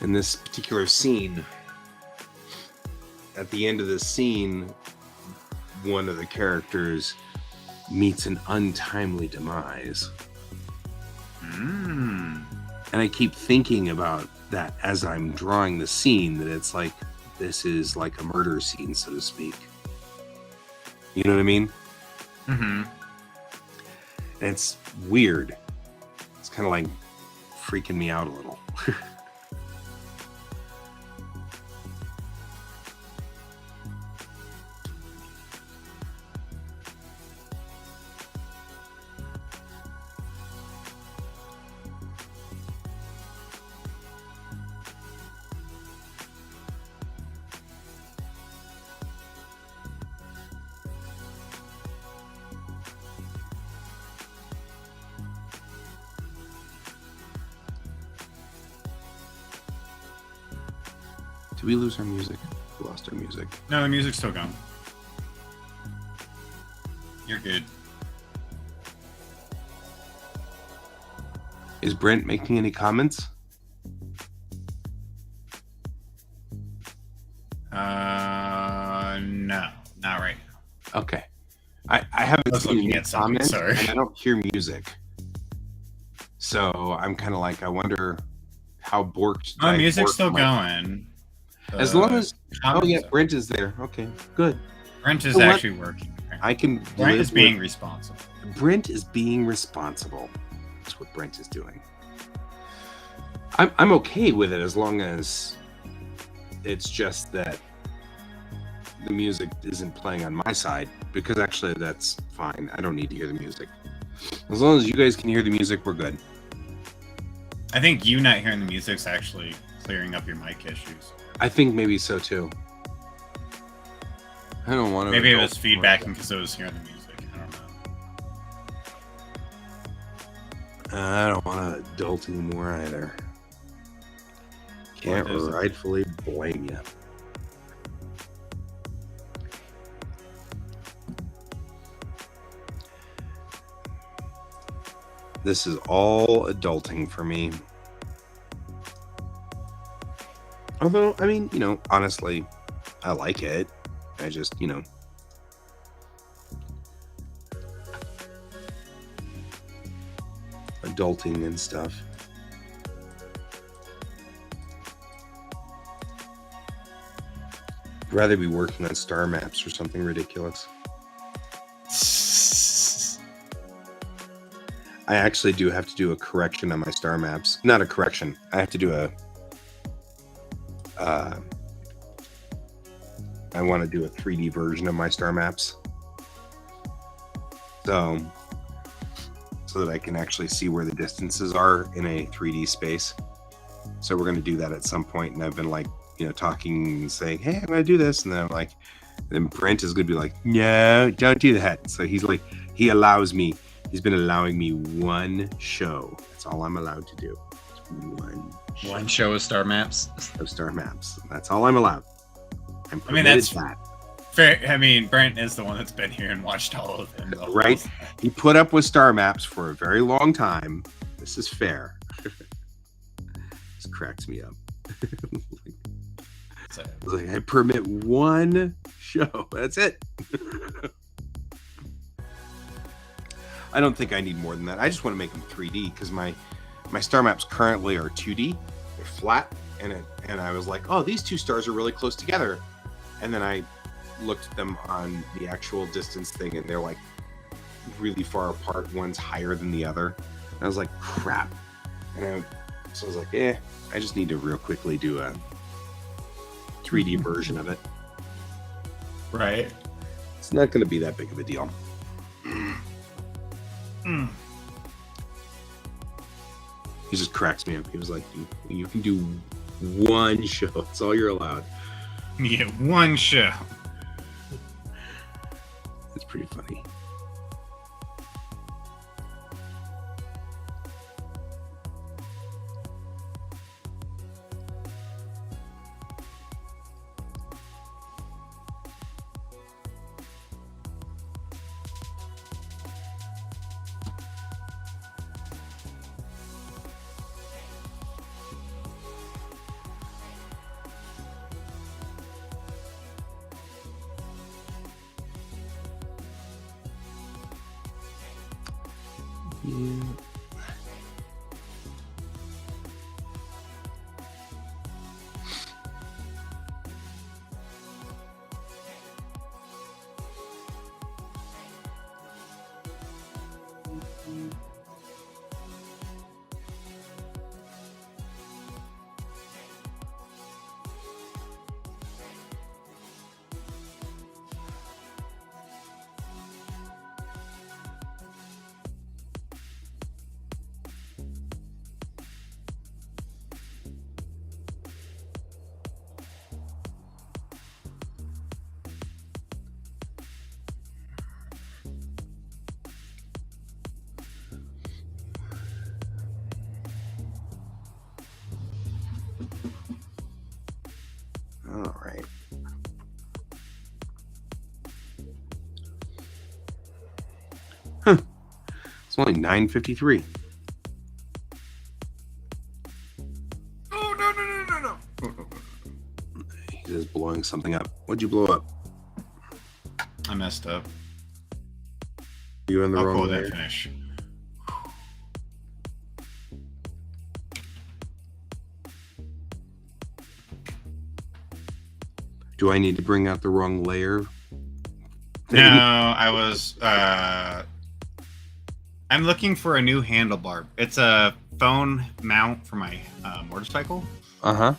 In this particular scene, at the end of the scene, one of the characters meets an untimely demise. And I keep thinking about that as I'm drawing the scene, that it's like, this is like a murder scene, so to speak. You know what I mean? Mm-hmm. And it's weird. It's kind of like freaking me out a little. Did we lose our music? We lost our music. No, the music's still going. You're good. Is Brent making any comments? No, not right now. Okay. I haven't was seen looking any at something, comments, sorry. and I don't hear music. So I'm kind of like, I wonder how borked. Oh, music's still going. As long as comments yeah, are- Brent is there. Okay, good. Brent is You know what? actually working. I can. Brent live is being with- responsible. Brent is being responsible. That's what Brent is doing. I'm okay with it as long as it's just that the music isn't playing on my side, because actually that's fine. I don't need to hear the music. As long as you guys can hear the music, we're good. I think you not hearing the music's actually clearing up your mic issues. I think maybe so too. I don't want to. Maybe it was feedbacking because it was hearing the music. I don't know. I don't want to adult anymore either. Can't What is it? rightfully blame you. This is all adulting for me. Although, I mean, honestly, I like it. I just, adulting and stuff. I'd rather be working on star maps or something ridiculous. I actually do have to do a correction on my star maps. Not a correction. I have to do I want to do a 3D version of my star maps. So that I can actually see where the distances are in a 3D space. So we're going to do that at some point. And I've been like, talking and saying, hey, I'm going to do this. And then I'm like, then Brent is going to be like, no, don't do that. So he's like, he's been allowing me one show. That's all I'm allowed to do. One show of star maps. Of star maps. That's all I'm allowed. I'm I mean, permitted that's that. fair. I mean, Brent is the one that's been here and watched all of them. Right? He put up with star maps for a very long time. This is fair. Just cracks me up. I was like, I permit one show. That's it. I don't think I need more than that. I just want to make them 3D because my star maps currently are 2D. They're flat, and I was like, oh, these two stars are really close together. And then I looked at them on the actual distance thing, and they're like really far apart. One's higher than the other. And I was like, crap. So I was like, I just need to real quickly do a 3D version of it. Right. It's not going to be that big of a deal. He just cracks me up. He was like, you can do one show. That's all you're allowed. Yeah, one show. It's pretty funny. Yeah. All right. Huh. It's only 9:53. Oh, no. He's just blowing something up. What'd you blow up? I messed up. You in the I'll wrong call layer? that finish. Do I need to bring out the wrong layer? No, I was. I'm looking for a new handlebar. It's a phone mount for my motorcycle. Uh-huh.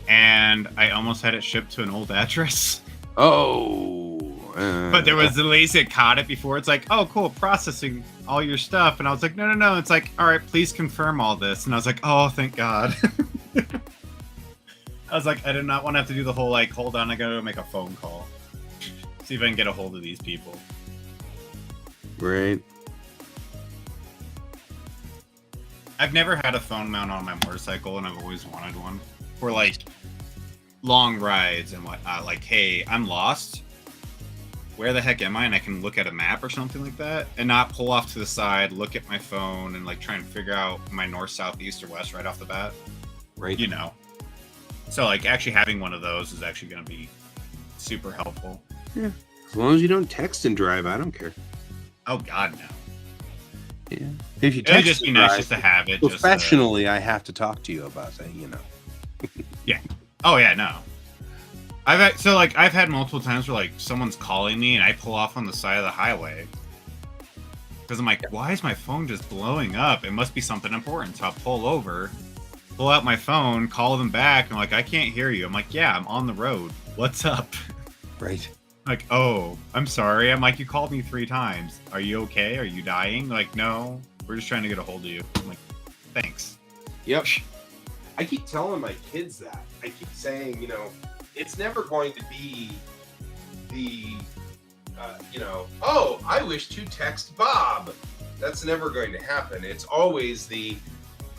And I almost had it shipped to an old address. Oh. But there was delays that caught it before. It's like, oh, cool, processing all your stuff. And I was like, no. It's like, all right, please confirm all this. And I was like, oh, thank God. I was like, I did not want to have to do the whole, like, hold on, I gotta make a phone call. See if I can get a hold of these people. Right. I've never had a phone mount on my motorcycle, and I've always wanted one. For, like, long rides and whatnot. Like, hey, I'm lost. Where the heck am I? And I can look at a map or something like that. And not pull off to the side, look at my phone, and, like, try and figure out my north, south, east, or west right off the bat. Right. You know. So, like, actually having one of those is actually going to be super helpful. Yeah. As long as you don't text and drive, I don't care. Oh, God, no. Yeah. If you It would text just be and nice drive, just to have it. professionally, I have to talk to you about that, you know. Yeah. Oh, yeah, no. I've had multiple times where, like, someone's calling me and I pull off on the side of the highway. Because I'm like, why is my phone just blowing up? It must be something important. So I'll pull over, pull out my phone, call them back, and like, I can't hear you. I'm like, yeah, I'm on the road. What's up? Right. Like, oh, I'm sorry. I'm like, you called me 3 times. Are you okay? Are you dying? Like, no, we're just trying to get a hold of you. I'm like, thanks. Yep. I keep telling my kids that. I keep saying, you know, it's never going to be the, you know, oh, I wish to text Bob. That's never going to happen. It's always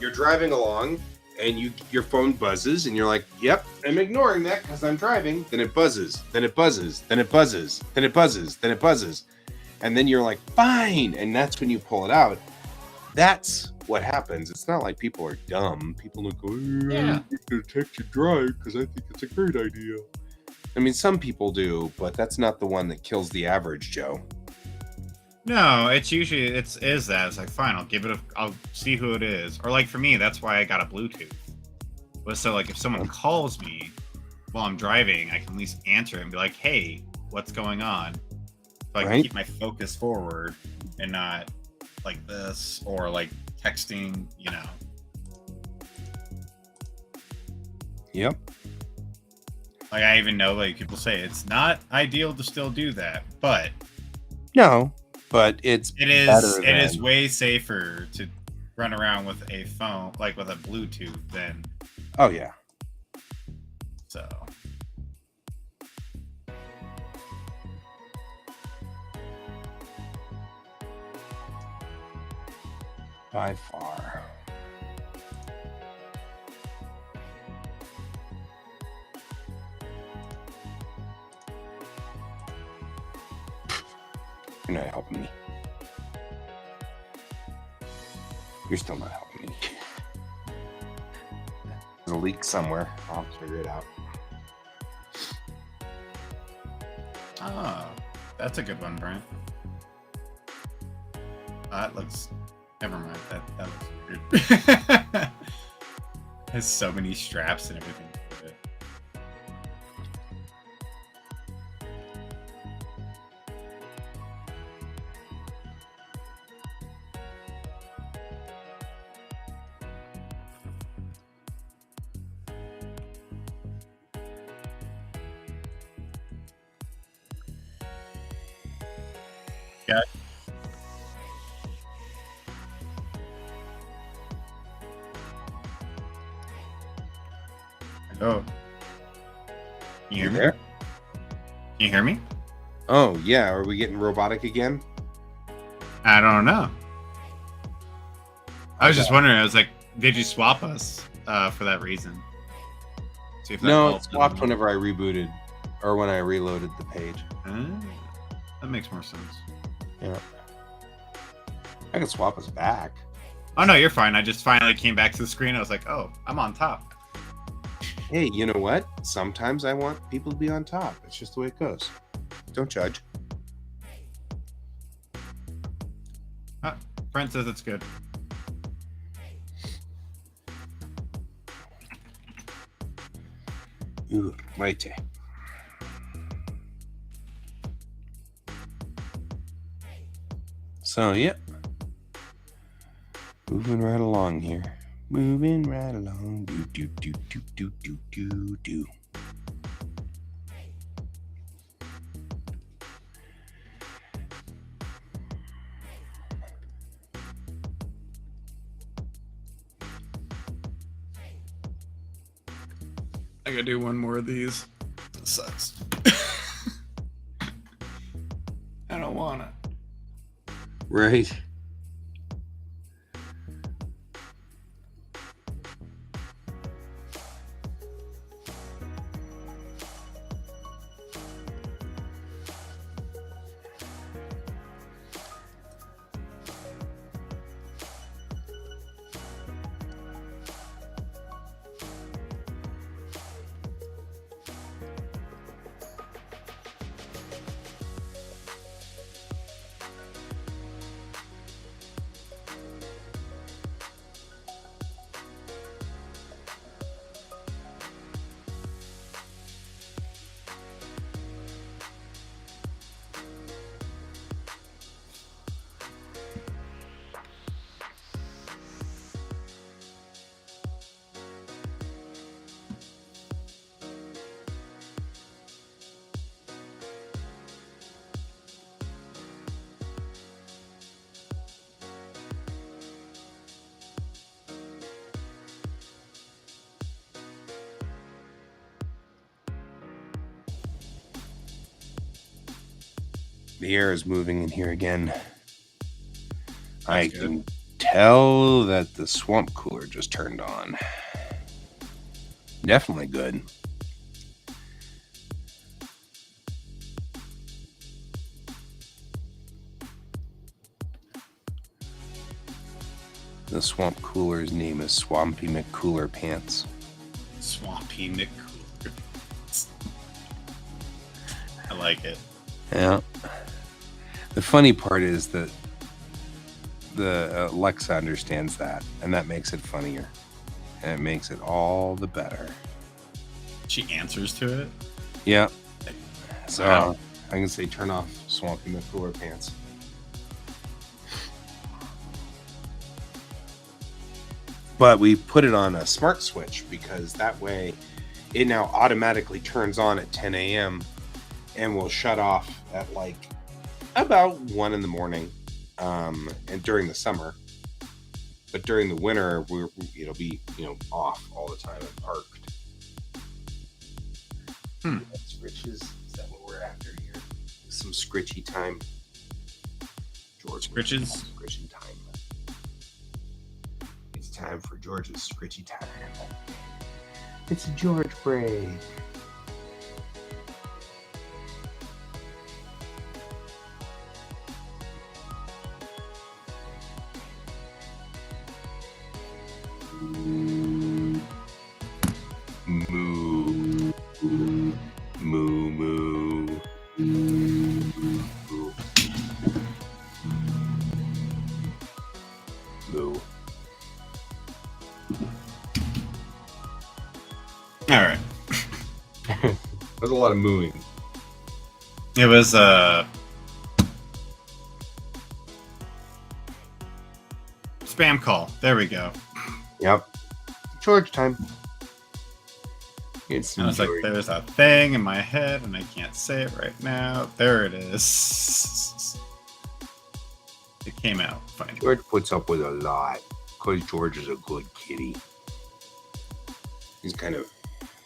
you're driving along and your phone buzzes and you're like, yep, I'm ignoring that because I'm driving. Then it buzzes, then it buzzes, then it buzzes, then it buzzes, then it buzzes. And then you're like, fine. And that's when you pull it out. That's what happens. It's not like people are dumb. People don't go, Yeah. I'm going to text you drive because I think it's a great idea. I mean, some people do, but that's not the one that kills the average Joe. No, it's usually is that. It's like, fine, I'll see who it is. Or like for me, that's why I got a Bluetooth. But so like if someone calls me while I'm driving, I can at least answer and be like, hey, what's going on? So I can keep my focus forward and not like this or like texting, you know. Yep. Like I even know like people say it's not ideal to still do that, but no, but it is way safer to run around with a phone, like with a Bluetooth, than oh yeah. So by far. You're not helping me. You're still not helping me. There's a leak somewhere. I'll figure it out. oh, that's a good one, Brent. That looks. Never mind. That looks weird. Has so many straps and everything. Yeah. Hello. Can you hear me? There? Can you hear me? Oh yeah, are we getting robotic again? I don't know. I was just wondering. I was like, did you swap us for that reason? See if that No, it helped. swapped whenever I rebooted or when I reloaded the page. That makes more sense. Yeah. I could swap us back. Oh no, you're fine. I just finally came back to the screen. I was like, oh, I'm on top. Hey, you know what? Sometimes I want people to be on top. It's just the way it goes. Don't judge. Brent says it's good. Ooh, mighty. So, yep. Moving right along here. Moving right along. Do. I gotta do one more of these. This sucks. I don't want it. Right. The air is moving in here again. I can tell that the swamp cooler just turned on. Definitely good. The swamp cooler's name is Swampy McCooler Pants. Swampy McCooler. I like it. Yeah. The funny part is that the Alexa understands that, and that makes it funnier. And it makes it all the better. She answers to it? Yeah. So Wow. I can say turn off Swampy McCooler Pants. But we put it on a smart switch because that way it now automatically turns on at 10 a.m. and will shut off at like about 1 in the morning, and during the summer. But during the winter, it'll be off all the time and parked. Scritches, is that what we're after here? Some scritchy time. George, Scritches? Scritching time. It's time for George's scritchy time. It's a George break. Moo. Moo, moo. Moo. Moo. All right. There's a lot of mooing. It was spam call. There we go. Yep. George time. It's I was like, there's a thing in my head, and I can't say it right now. There it is. It came out. Fine. George puts up with a lot because George is a good kitty.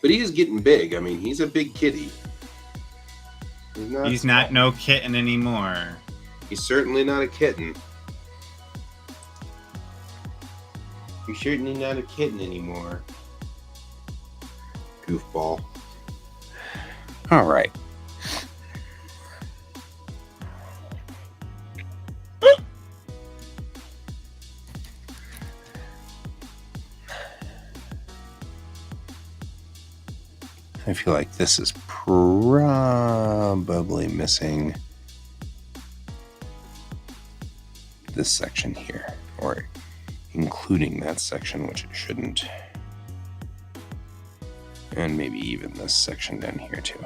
But he is getting big. I mean, he's a big kitty. He's not no kitten anymore. He's certainly not a kitten. He's certainly not a kitten anymore. Goofball. All right. I feel like this is probably missing this section here, or including that section, which it shouldn't. And maybe even this section down here too.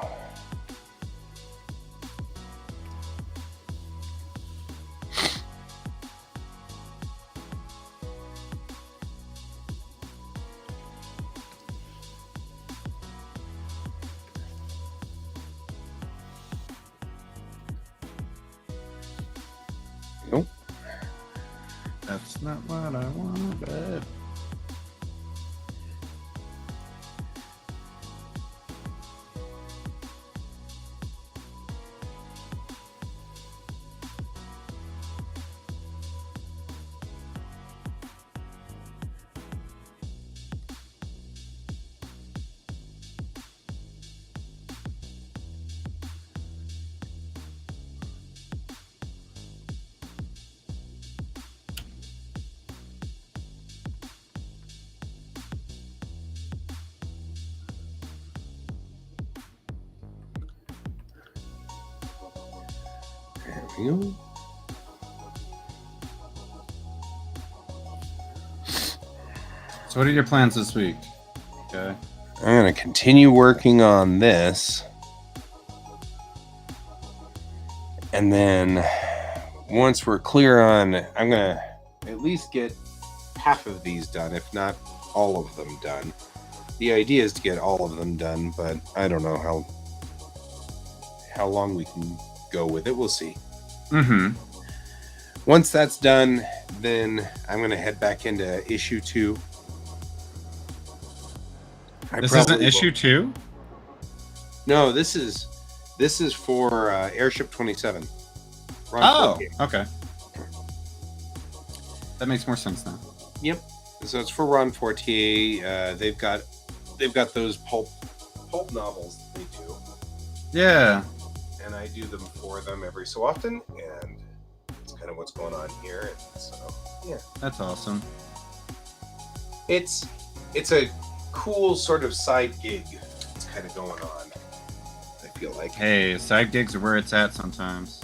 Nope. That's not what I wanted. There we go. So what are your plans this week? Okay. I'm going to continue working on this. And then once we're clear on, I'm going to at least get half of these done, if not all of them done. The idea is to get all of them done, but I don't know how long we can go with it. We'll see. Mm-hmm. Once that's done, then I'm going to head back into issue 2. This isn't issue 2? No, this is for Airship 27. Oh, okay. That makes more sense now. Yep. So it's for Ron Fortier. They've got those pulp novels that they do. Yeah. And I do them for them every so often, and it's kind of what's going on here. And so, yeah. That's awesome. it's a cool sort of side gig that's kind of going on. I feel like. Hey, side gigs are where it's at sometimes.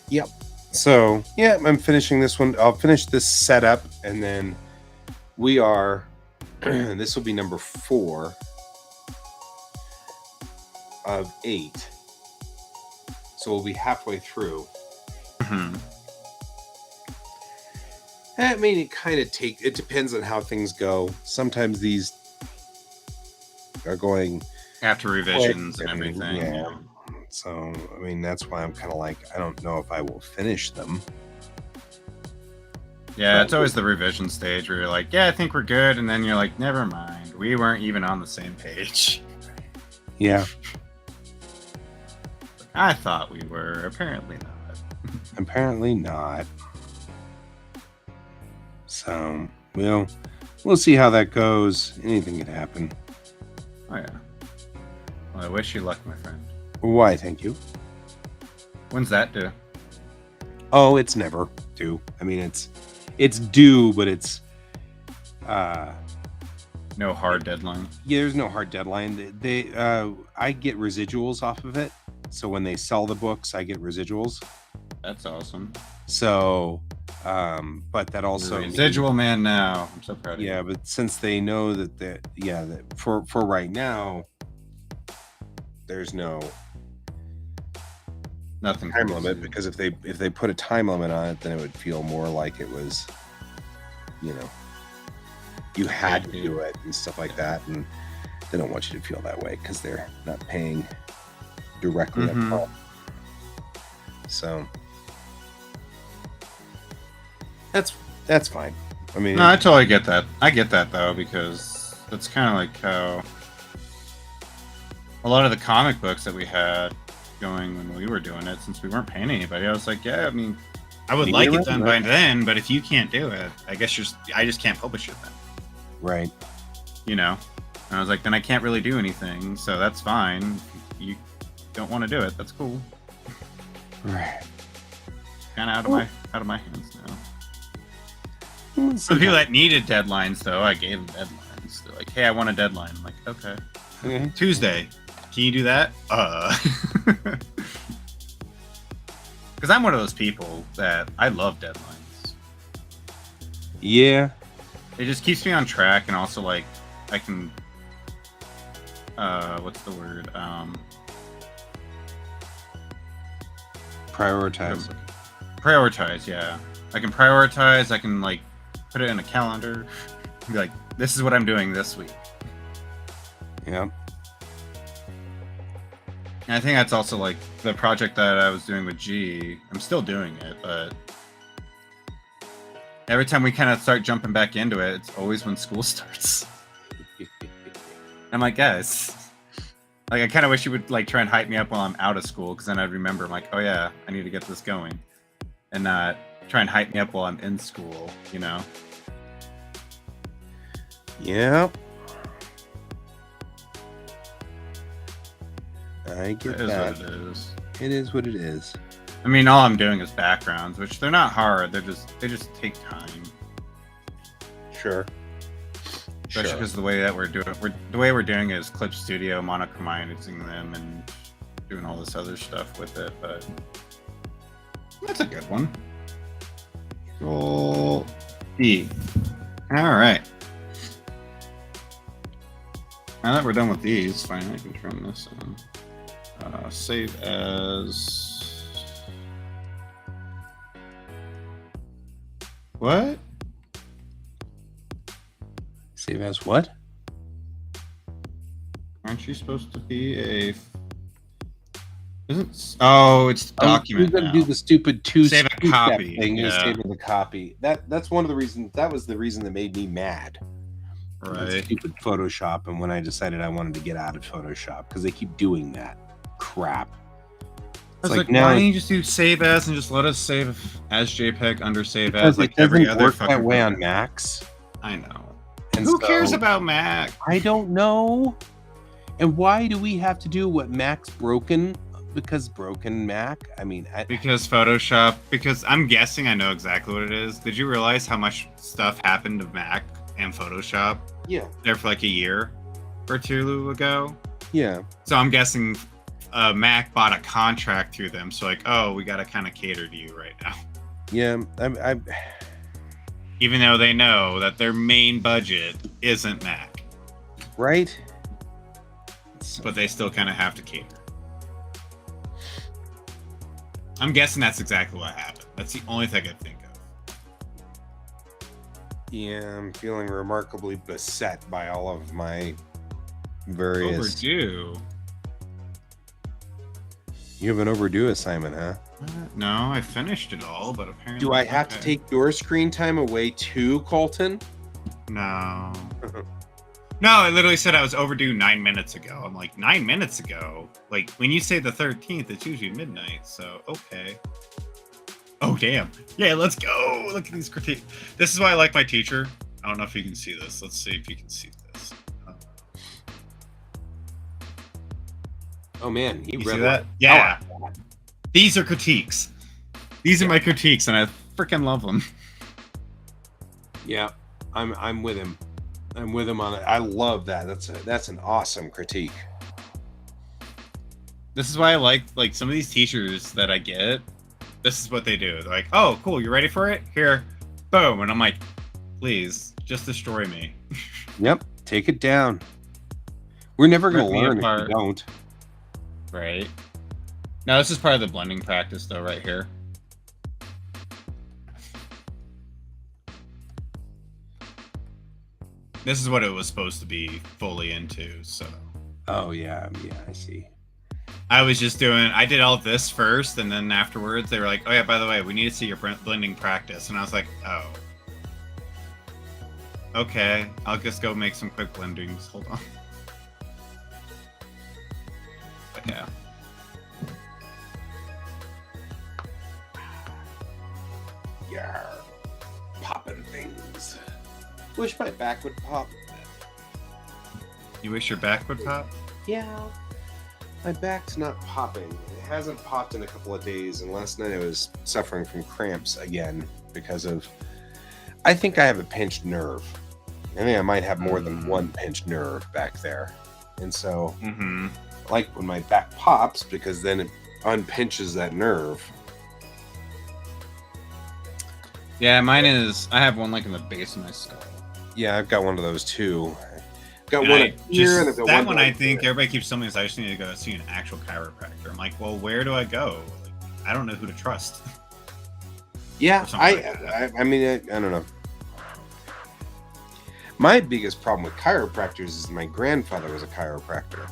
Yep. So yeah, I'm finishing this one. I'll finish this setup, and then we are. This will be number 4 of 8. So we'll be halfway through. Mm-hmm. I mean, it depends on how things go. Sometimes these are going after revisions quick, and everything. Yeah. So, I mean, that's why I'm kind of like, I don't know if I will finish them. Yeah, it's always the revision stage where you're like, yeah, I think we're good. And then you're like, never mind. We weren't even on the same page. Yeah. I thought we were. Apparently not. Apparently not. So, we'll see how that goes. Anything could happen. Oh, yeah. Well, I wish you luck, my friend. Why, thank you. When's that due? Oh, it's never due. I mean, it's due, but it's no hard deadline. Yeah, there's no hard deadline. I get residuals off of it. So when they sell the books, I get residuals. That's awesome. So, but that also residual man now. I'm so proud of you. Yeah, but since they know that for right now, there's no nothing time limit, because if they put a time limit on it, then it would feel more like it was, you had to do it and stuff like that, and they don't want you to feel that way because they're not paying directly up front. So that's fine. I mean, no, I totally get that. I get that though, because that's kind of like how a lot of the comic books that we had going when we were doing it, since we weren't paying anybody, I was like, yeah, I mean, I would like it done by then, but if you can't do it, I guess I just can't publish it then. Right. And I was like, then I can't really do anything, so that's fine. If you don't want to do it, that's cool. Right. Kind of out of my hands now. For people that needed deadlines, though, I gave them deadlines. They're like, hey, I want a deadline. I'm like, okay. Mm-hmm. Tuesday. Can you do that? Because I'm one of those people that I love deadlines. Yeah. It just keeps me on track, and also, like, I can... what's the word? Prioritize. Prioritize, yeah. I can prioritize, I can, like, put it in a calendar. Be like, this is what I'm doing this week. Yeah. And I think that's also, like, the project that I was doing with G. I'm still doing it, but every time we kind of start jumping back into it, it's always when school starts. I'm like, guys, like, I kind of wish you would, like, try and hype me up while I'm out of school, because then I'd remember, I'm like, oh yeah, I need to get this going. And not try and hype me up while I'm in school, Yeah. I get that. It is what it is. It is what it is. I mean, all I'm doing is backgrounds, which they're not hard. They just take time. Sure. Especially because the way that we're doing it is Clip Studio, monochromizing them, and doing all this other stuff with it. But that's a good one. Control D. All right. Now that we're done with these, finally I can turn this on. Save as... What? Save as what? Aren't you supposed to be a... Isn't... Oh, it's the document You're going to do the stupid save a copy thing. Yeah. Save the copy. That's one of the reasons. That was the reason that made me mad. Right. Stupid Photoshop, and when I decided I wanted to get out of Photoshop because they keep doing that crap. I was like, why don't you just do save as and just let us save as JPEG under save as like every other work fucking that way on Macs. I know. And Who cares about Mac? I don't know. And why do we have to do what Mac's broken because broken Mac? I mean, because Photoshop. Because I'm guessing I know exactly what it is. Did you realize how much stuff happened to Mac and Photoshop? Yeah. There for like a year or two ago. Yeah. So I'm guessing Mac bought a contract through them. So like, oh, we got to kind of cater to you right now. Yeah. I'm Even though they know that their main budget isn't Mac. Right. But they still kind of have to cater. I'm guessing that's exactly what happened. That's the only thing I could think of. Yeah, I'm feeling remarkably beset by all of my various... Overdue? You have an overdue assignment, huh? No, I finished it all, but apparently... Do I have to take your screen time away too, Colton? No. No, it literally said I was overdue 9 minutes ago. I'm like, 9 minutes ago? Like, when you say the 13th, it's usually midnight, so okay. Oh, damn. Yeah, let's go! Look at these critiques. This is why I like my teacher. I don't know if you can see this. Let's see if you can see this. Oh, man. You see that? Yeah. Oh. These are critiques. These are my critiques, and I freaking love them. Yeah, I'm with him. I'm with him on it. I love that. That's an awesome critique. This is why I like some of these teachers that I get. This is what they do. They're like, "Oh, cool, you ready for it? Here, boom!" And I'm like, "Please, just destroy me." Yep, take it down. We're never gonna learn if we don't. Right. Now this is part of the blending practice, though, right here. This is what it was supposed to be fully into, so. Oh, yeah, I see. I did all this first, and then afterwards they were like, oh yeah, by the way, we need to see your blending practice. And I was like, oh. Okay, I'll just go make some quick blendings. Hold on. But yeah. Yeah. Popping things. Wish my back would pop. You wish your back would pop? Yeah. My back's not popping. It hasn't popped in a couple of days, and last night I was suffering from cramps again because of... I think I have a pinched nerve. I think I might have more than one pinched nerve back there. And so, like when my back pops, because then it unpinches that nerve. Yeah, mine is... I have one like in the base of my skull. Yeah, I've got one of those too. Got one here, and I've got that one. I think everybody keeps telling me is I just need to go see an actual chiropractor. I'm like, well, where do I go? Like, I don't know who to trust. Yeah, I mean, I don't know. My biggest problem with chiropractors is my grandfather was a chiropractor,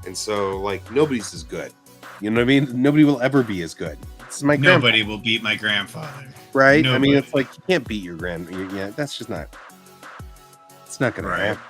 and so like nobody's as good. You know what I mean? Nobody will ever be as good. This is my nobody will beat my grandfather, right? Nobody. I mean, it's like you can't beat your yeah, that's just not. It's not gonna happen.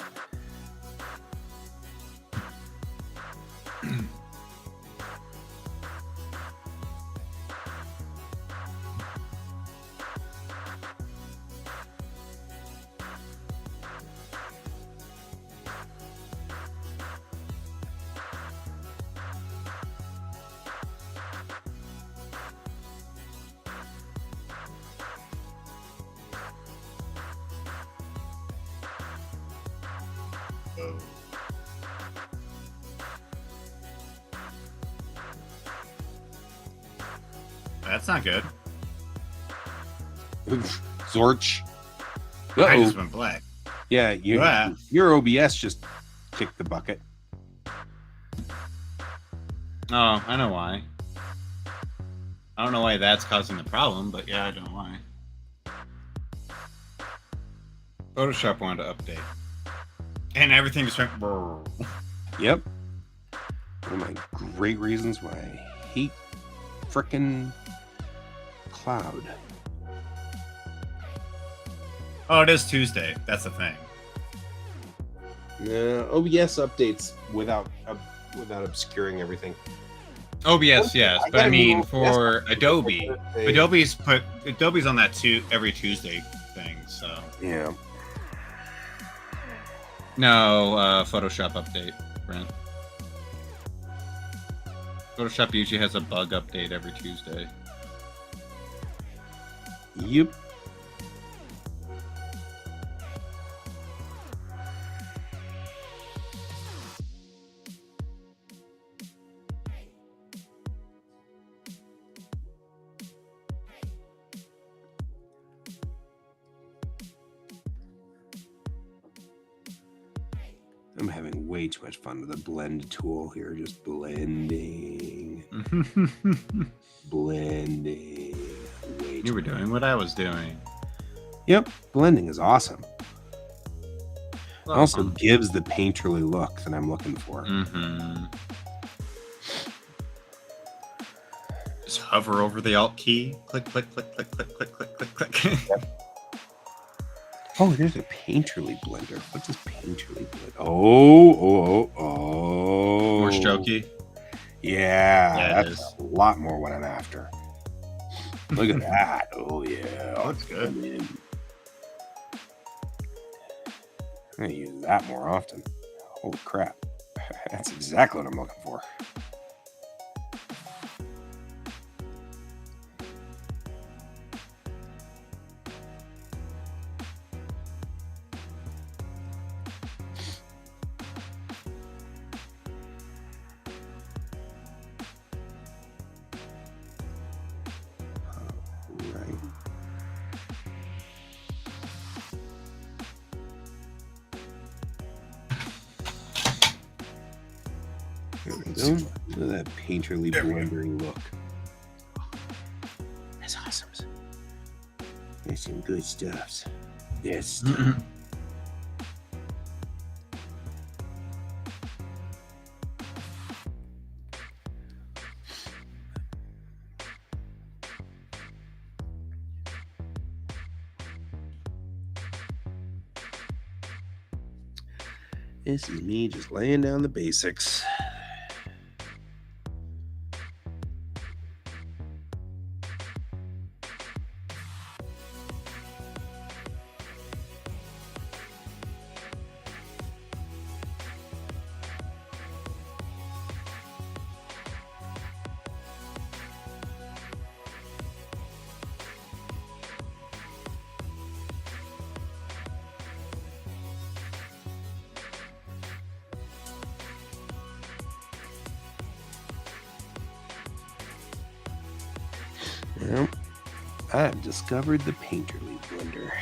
That's not good. Zorch. I just went black. Yeah, your OBS just kicked the bucket. Oh, I know why. I don't know why that's causing the problem, but yeah, I don't know why. Photoshop wanted to update. And everything just went... Brrr. Yep. One of my great reasons why I hate frickin' cloud. Oh, it is Tuesday. That's the thing. OBS updates without obscuring everything. OBS, yes, but I mean for Adobe, Adobe's on that every Tuesday thing. So yeah. No Photoshop update, Brent. Photoshop usually has a bug update every Tuesday. Yep. I'm having way too much fun with the blend tool here, just blending. Blending. You were doing what I was doing. Yep, blending is awesome. Well, Also gives the painterly look that I'm looking for. Just hover over the Alt key. Click, click, click, click, click, click, click, click, click. Yep. Oh, there's a painterly blender. What does painterly blend? Oh. More strokey. Yeah, that's a lot more what I'm after. Look at that. Oh, yeah. Looks good. I'm going to use that more often. Holy crap. That's exactly what I'm looking for. Look at that painterly blendering look. That's awesome. That's some good stuff. Yes. This is me just laying down the basics. Well, I've discovered the painterly blender.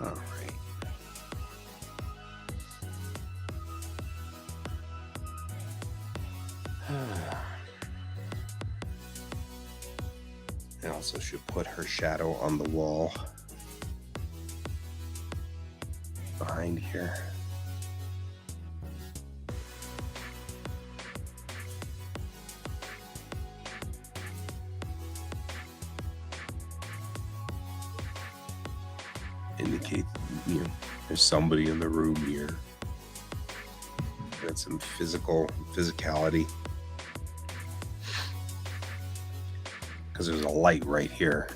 All right. I also should put her shadow on the wall behind here. Indicate you know, there's somebody in the room here. Got some physicality. Because there's a light right here.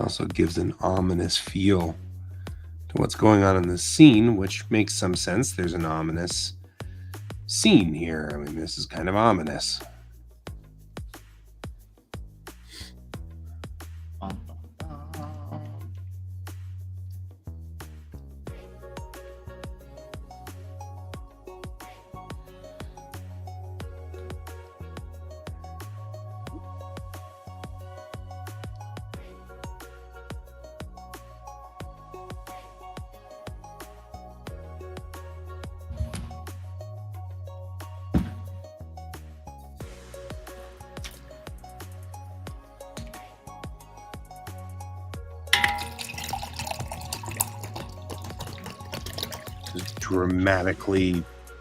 Also gives an ominous feel to what's going on in the scene, which makes some sense. There's an ominous scene here. I mean, this is kind of ominous.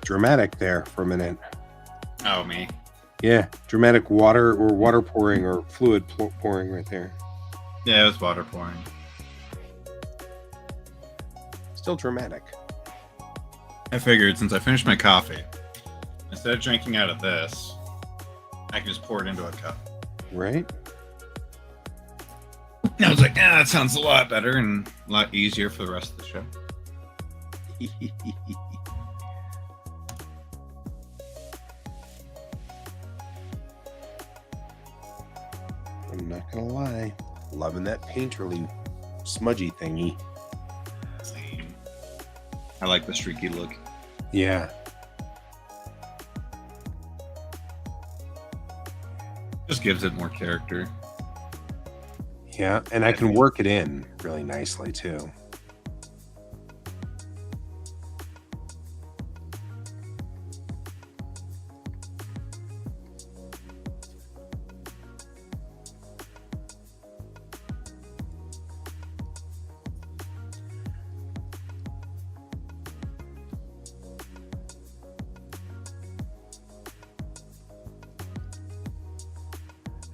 Dramatic there for a minute. Oh, me. Yeah, dramatic water pouring or fluid pouring right there. Yeah, it was water pouring. Still dramatic. I figured since I finished my coffee, instead of drinking out of this, I can just pour it into a cup. Right? And I was like, yeah, that sounds a lot better and a lot easier for the rest of the show. I'm not gonna lie, loving that painterly smudgy thingy. Same. I like the streaky look. Yeah. Just gives it more character. Yeah, and I can work it in really nicely too.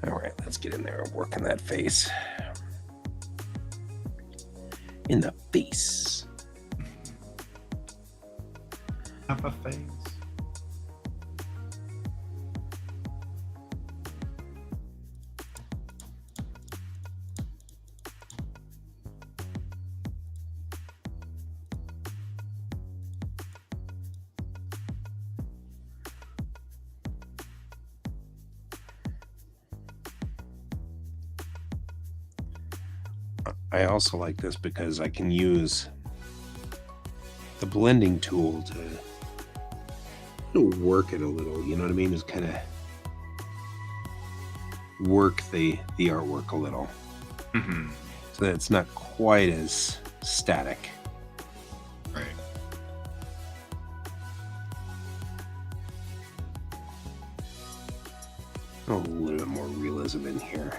All right, let's get in there and work on that face. In the face. Have a face. I also like this because I can use the blending tool to work it a little, you know what I mean? Just kind of work the artwork a little. Mm-hmm. So that it's not quite as static. Right. A little bit more realism in here.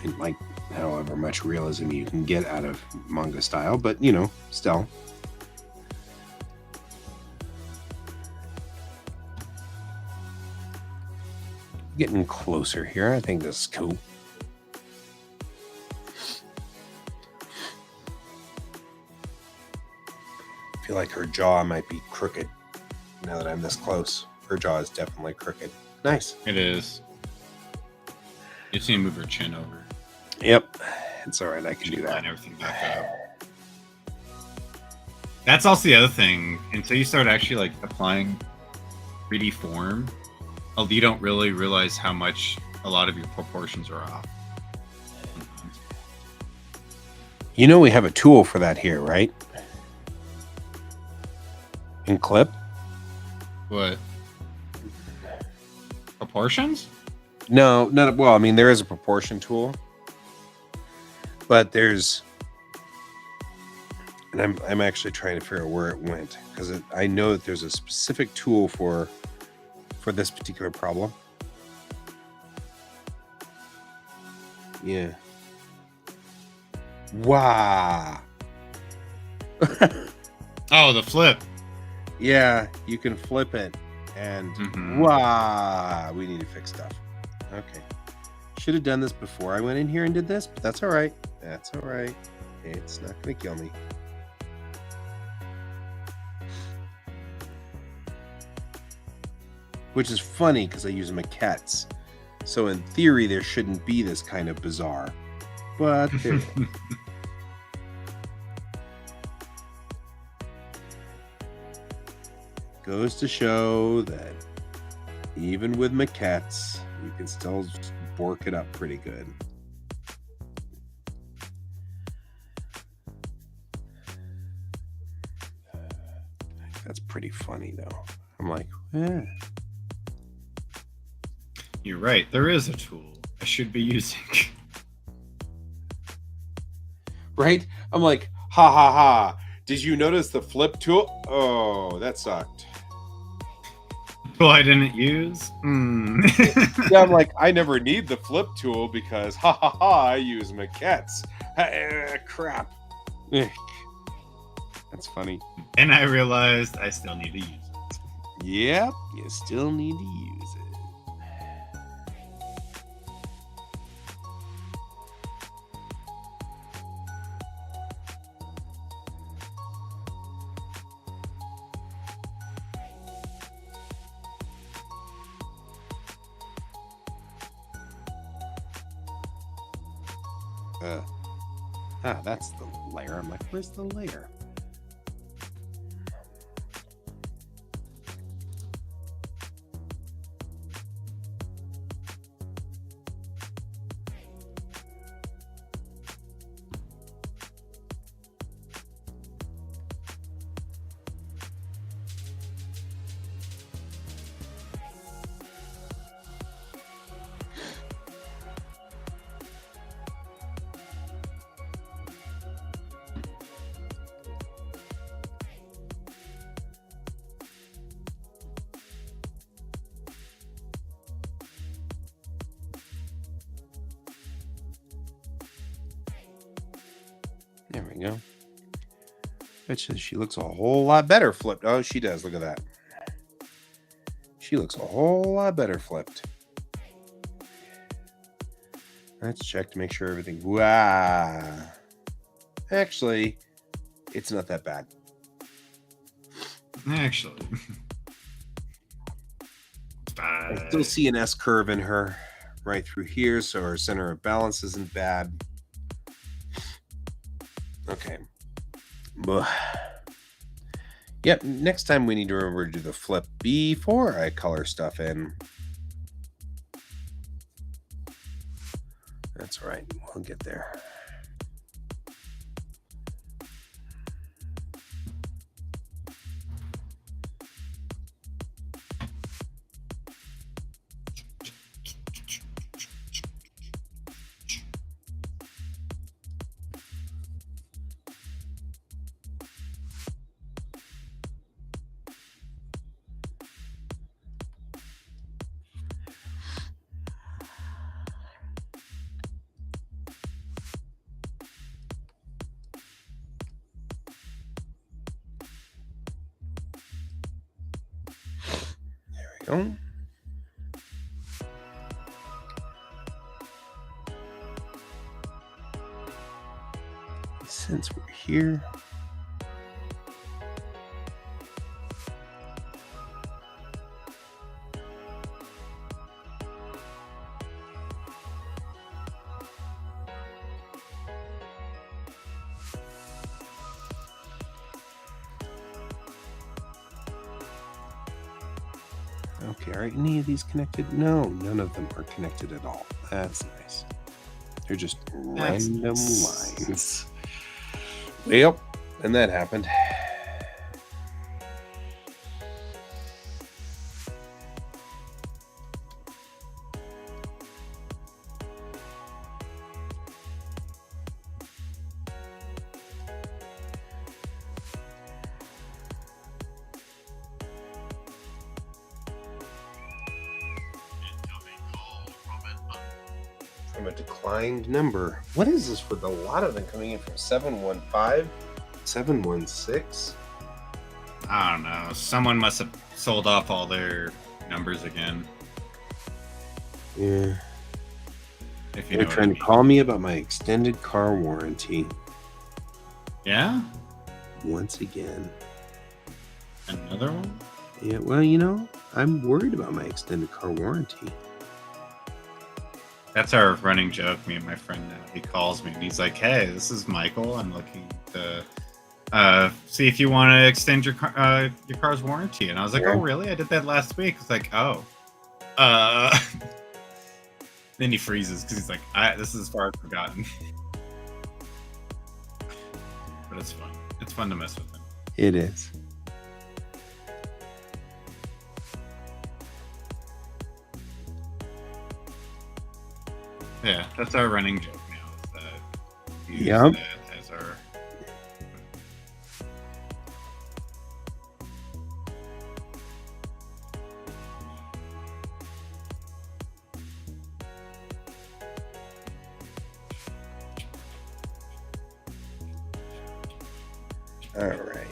And like however much realism you can get out of manga style, but you know, still. Getting closer here. I think this is cool. I feel like her jaw might be crooked now that I'm this close. Her jaw is definitely crooked. Nice. It is. You see him move her chin over. Yep. It's all right. I can do that. Line everything back up. That's also the other thing. Until you start actually like applying 3D form, you don't really realize how much a lot of your proportions are off. You know we have a tool for that here, right? In Clip? What? Proportions? No, not well. I mean, there is a proportion tool, but there's, and I'm actually trying to figure out where it went because I know that there's a specific tool for this particular problem. Yeah. Wow. Oh, the flip. Yeah, you can flip it, and wow, we need to fix stuff. Okay. Should have done this before I went in here and did this, but that's all right. That's all right. It's not going to kill me. Which is funny because I use maquettes. So in theory, there shouldn't be this kind of bizarre. But there goes to show that even with maquettes, you can still bork it up pretty good. That's pretty funny, though. I'm like, eh. You're right. There is a tool I should be using. Right? I'm like, ha ha ha. Did you notice the flip tool? Oh, that sucked. Tool I didn't use? Yeah, I'm like, I never need the flip tool because ha ha ha, I use maquettes. Crap. That's funny. And I realized I still need to use it. Yep, you still need to use it. That's the layer. I'm like, where's the layer? There we go. Bet you she looks a whole lot better flipped. Oh, she does. Look at that. She looks a whole lot better flipped. Let's check to make sure everything. Wow. Actually, it's not that bad. Actually. I still see an S curve in her right through here, so her center of balance isn't bad. Okay. Yep, next time we need to remember to do the flip before I color stuff in. That's right, we'll get there. Go. Since we're here, okay, are any of these connected? No, none of them are connected at all. That's nice. They're just random lines. Yep, and that happened. From a declined number. What is this with a lot of them coming in from 715, 716? I don't know. Someone must have sold off all their numbers again. Yeah. If you They're know trying what I to call me about my extended car warranty. Yeah? Once again. Another one? Yeah, well, you know, I'm worried about my extended car warranty. That's our running joke, me and my friend now. He calls me and he's like, hey, this is Michael. I'm looking to see if you want to extend your car's warranty. And I was like, oh, really? I did that last week. It's like, oh. Then he freezes because he's like, this is as far as forgotten. But it's fun. It's fun to mess with him. It is. Yeah, that's our running joke now. Is that we use Yep. that as our. All right.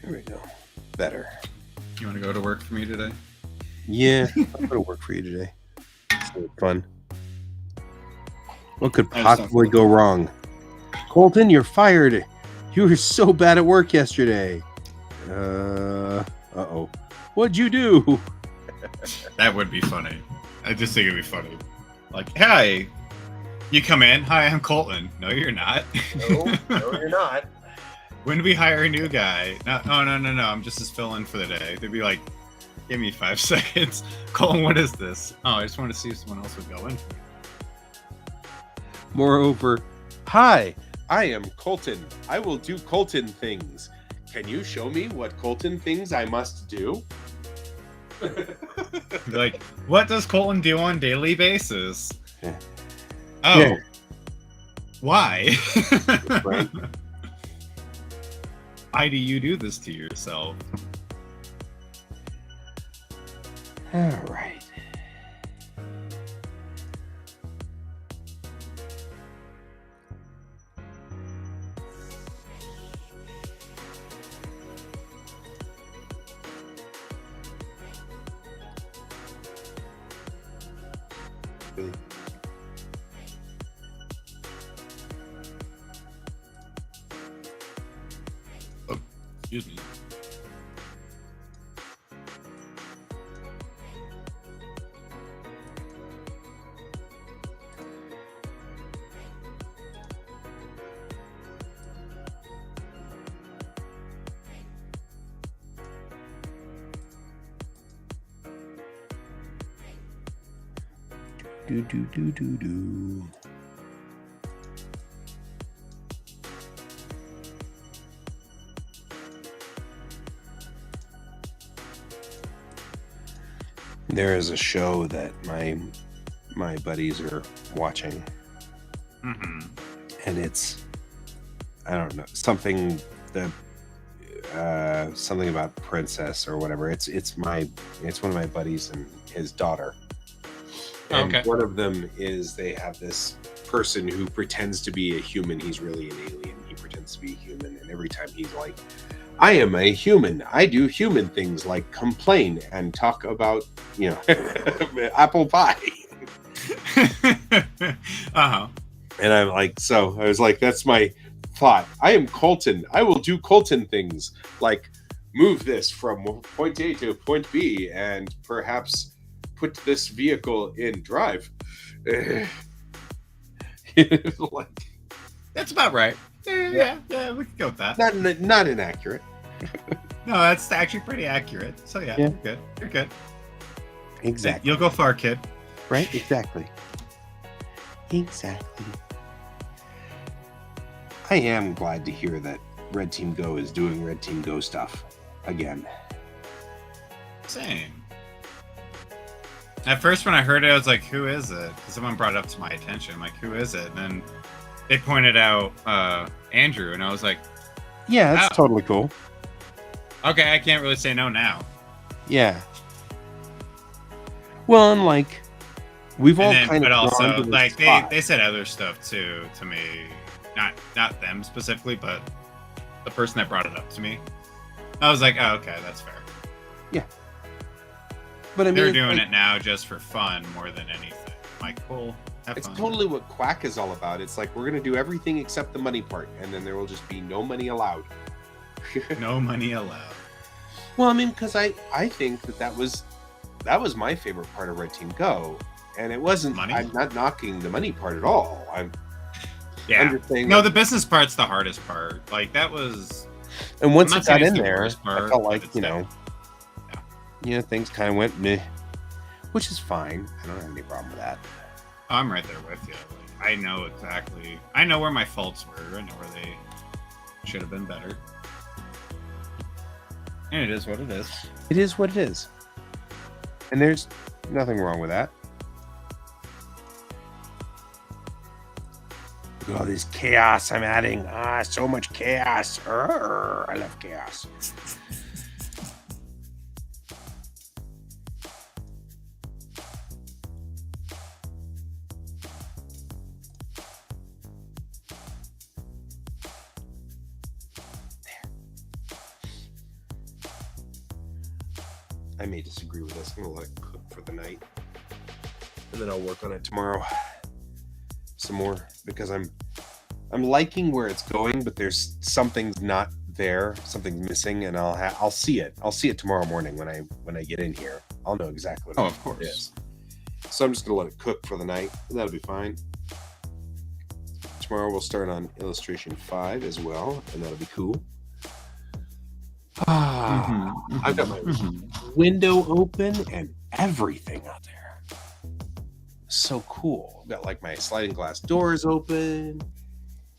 Here we go. Better. You want to go to work for me today? Yeah, I'm gonna work for you today. It's gonna be fun. What could I just don't possibly feel go wrong? Colton, you're fired. You were so bad at work yesterday. Uh-oh. What'd you do? That would be funny. I just think it'd be funny. Like, hey, you come in. Hi, I'm Colton. No, you're not. No, you're not. When do we hire a new guy? No. I'm just his fill-in for the day. They'd be like, give me 5 seconds. Colton, what is this? Oh, I just want to see if someone else would go in. Moreover, hi, I am Colton. I will do Colton things. Can you show me what Colton things I must do? Be like, what does Colton do on a daily basis? Yeah. Oh, Yeah. Why? Right. Why do you do this to yourself? All right. Excuse me. Do. There is a show that my buddies are watching, and it's, I don't know, something about princess or whatever. It's one of my buddies and his daughter. And Okay. one of them is they have this person who pretends to be a human. He's really an alien. He pretends to be a human, and every time he's like, I am a human. I do human things like complain and talk about, apple pie. Uh-huh. And I'm like, so I was like, that's my thought. I am Colton. I will do Colton things like move this from point A to point B and perhaps put this vehicle in drive. Like, That's about right. Yeah, we can go with that. not inaccurate. No, that's actually pretty accurate. So yeah, you're good. Exactly. You'll go far, kid. Right? Exactly. I am glad to hear that Red Team Go is doing Red Team Go stuff again. Same. At first, when I heard it, I was like, "Who is it?" Because someone brought it up to my attention. I'm like, "Who is it?" And then they pointed out Andrew, and I was like, Yeah, that's totally cool. "Okay, I can't really say no now." Yeah. Well, and like we've all And then, kind but of also, gone to this like spot. they said other stuff too to me, not them specifically, but the person that brought it up to me. I was like, "Oh, okay, that's fair." Yeah. But I mean, They're doing it now just for fun more than anything. I'm like, cool. Have It's fun. totally what QuaCk is all about. It's like we're gonna do everything except the money part, and then there will just be no money allowed. No money allowed. Well, I mean, because I think that was my favorite part of Red Team Go, and it wasn't. Money? I'm not knocking the money part at all. I'm just saying. No, that- the business part's the hardest part. Like that was. and once I'm it not saying got it's in the there, worst part, I felt but like it's things kind of went meh, which is fine. I don't have any problem with that. I'm right there with you. Like, I know exactly. I know where my faults were. I know where they should have been better. And it is what it is. It is what it is, and there's nothing wrong with that. Look at all this chaos I'm adding. So much chaos. I love chaos. I may disagree with this. I'm gonna let it cook for the night, and then I'll work on it tomorrow some more because I'm liking where it's going, but there's something's not there, something's missing, and I'll see it. I'll see it tomorrow morning when I get in here. I'll know exactly what Of course. it is. So I'm just gonna let it cook for the night, and that'll be fine. Tomorrow we'll start on illustration 5 as well, and that'll be cool. I've got my window open and everything out there. So cool. I've got like my sliding glass doors open.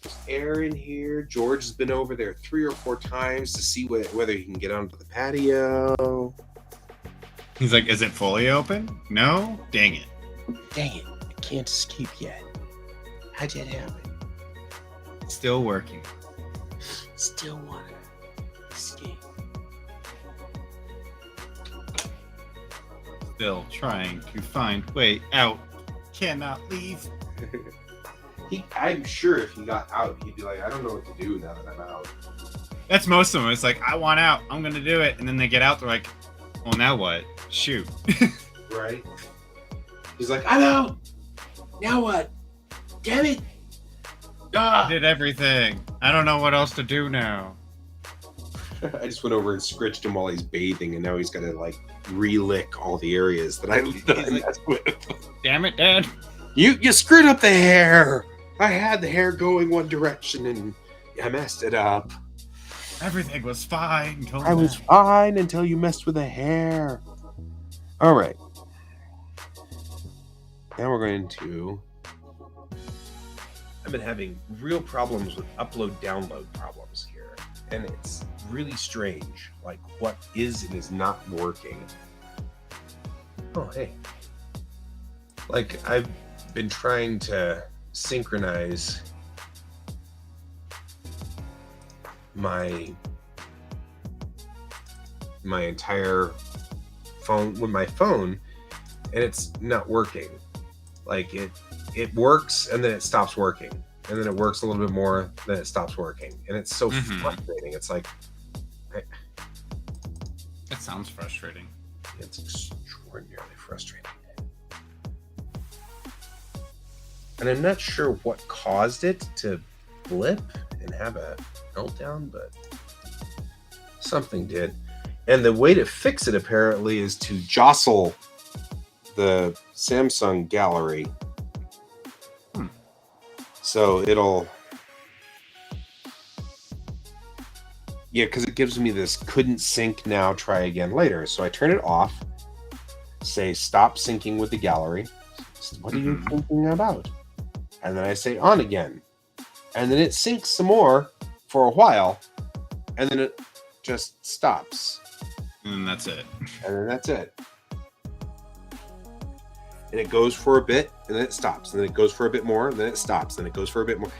There's air in here. George has been over there 3 or 4 times to see whether he can get onto the patio. He's like, is it fully open? No? Dang it. Dang it. I can't escape yet. How'd that happen? Still working. Still want to escape. Still trying to find way out. Cannot leave. I'm sure if he got out, he'd be like, I don't know what to do now that I'm out. That's most of them. It's like, I want out. I'm going to do it. And then they get out. They're like, well, now what? Shoot. Right? He's like, I'm out. Now what? Damn it. I did everything. I don't know what else to do now. I just went over and scritched him while he's bathing, and now he's got to like relick all the areas that I messed with. Damn it, Dad. You screwed up the hair. I had the hair going one direction, and I messed it up. Everything was fine. I was fine until you messed with the hair. All right. Now we're going to... I've been having real problems with upload-download problems here. And it's really strange, like what is and is not working. Oh, hey. Like, I've been trying to synchronize my entire phone with my phone, and it's not working. Like it works and then it stops working, and then it works a little bit more, then it stops working, and it's so frustrating. It's like That sounds frustrating. it's extraordinarily frustrating, and I'm not sure what caused it to blip and have a meltdown, but something did. And the way to fix it apparently is to jostle the Samsung gallery. So it'll, yeah, because it gives me this couldn't sync now, try again later. So I turn it off, say stop syncing with the gallery. What are you thinking about? And then I say on again. And then it syncs some more for a while. And then it just stops. And that's it. And then that's it. And it goes for a bit, and then it stops. And then it goes for a bit more, and then it stops. And it goes for a bit more.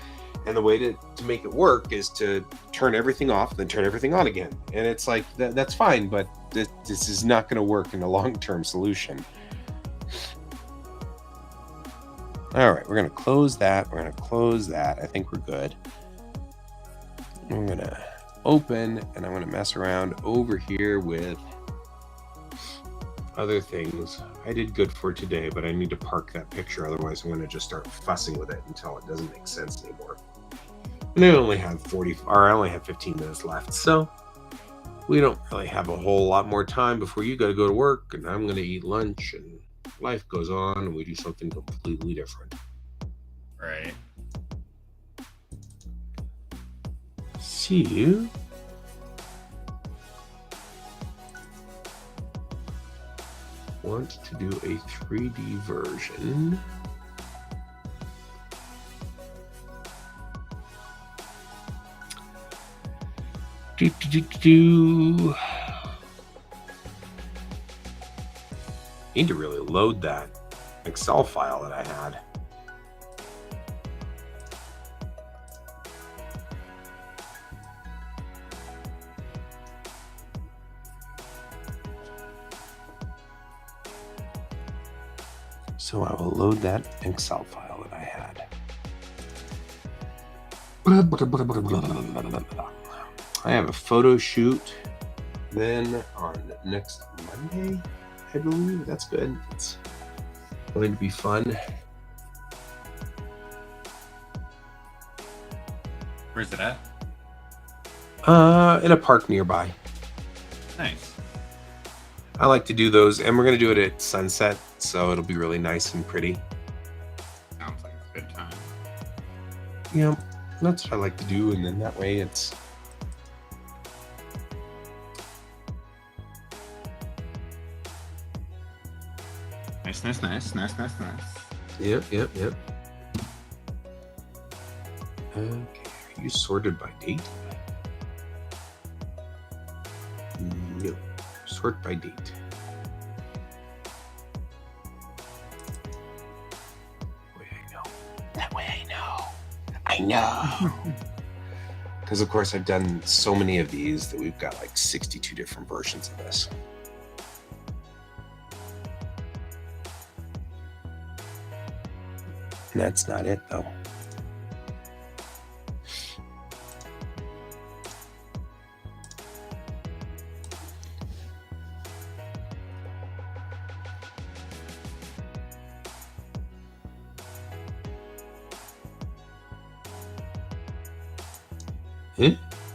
And the way to make it work is to turn everything off, then turn everything on again. And it's like, that's fine, but this is not going to work in a long-term solution. All right, we're going to close that. We're going to close that. I think we're good. I'm going to open, and I'm going to mess around over here with other things. I did good for today, but I need to park that picture. Otherwise, I'm going to just start fussing with it until it doesn't make sense anymore. And I only have 15 minutes left, so we don't really have a whole lot more time before you got to go to work, and I'm going to eat lunch, and life goes on, and we do something completely different. Right. See you. Want to do a 3D version. Need to really load that Excel file that I had. So I will load that Excel file that I had. I have a photo shoot then on next Monday, I believe. That's good. It's going to be fun. Where's it at? In a park nearby. Nice. I like to do those, and we're going to do it at sunset, so it'll be really nice and pretty. Sounds like a good time. Yeah, that's what I like to do, and then that way it's... Nice. Yep. Okay, are you sorted by date? No. Sort by date. That way I know. I know. Because of course I've done so many of these that we've got like 62 different versions of this. And that's not it though.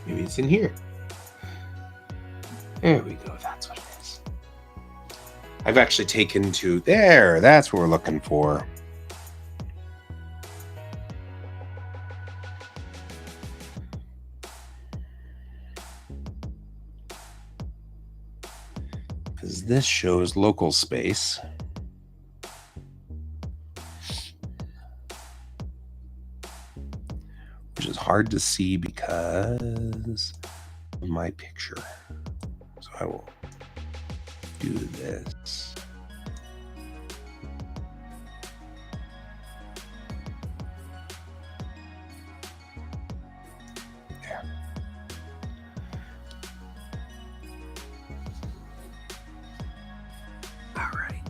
Maybe it's in here. There we go. That's what it is. I've actually taken to there. That's what we're looking for. Because this shows local space. Which is hard to see because of my picture. So I will do this. There. All right.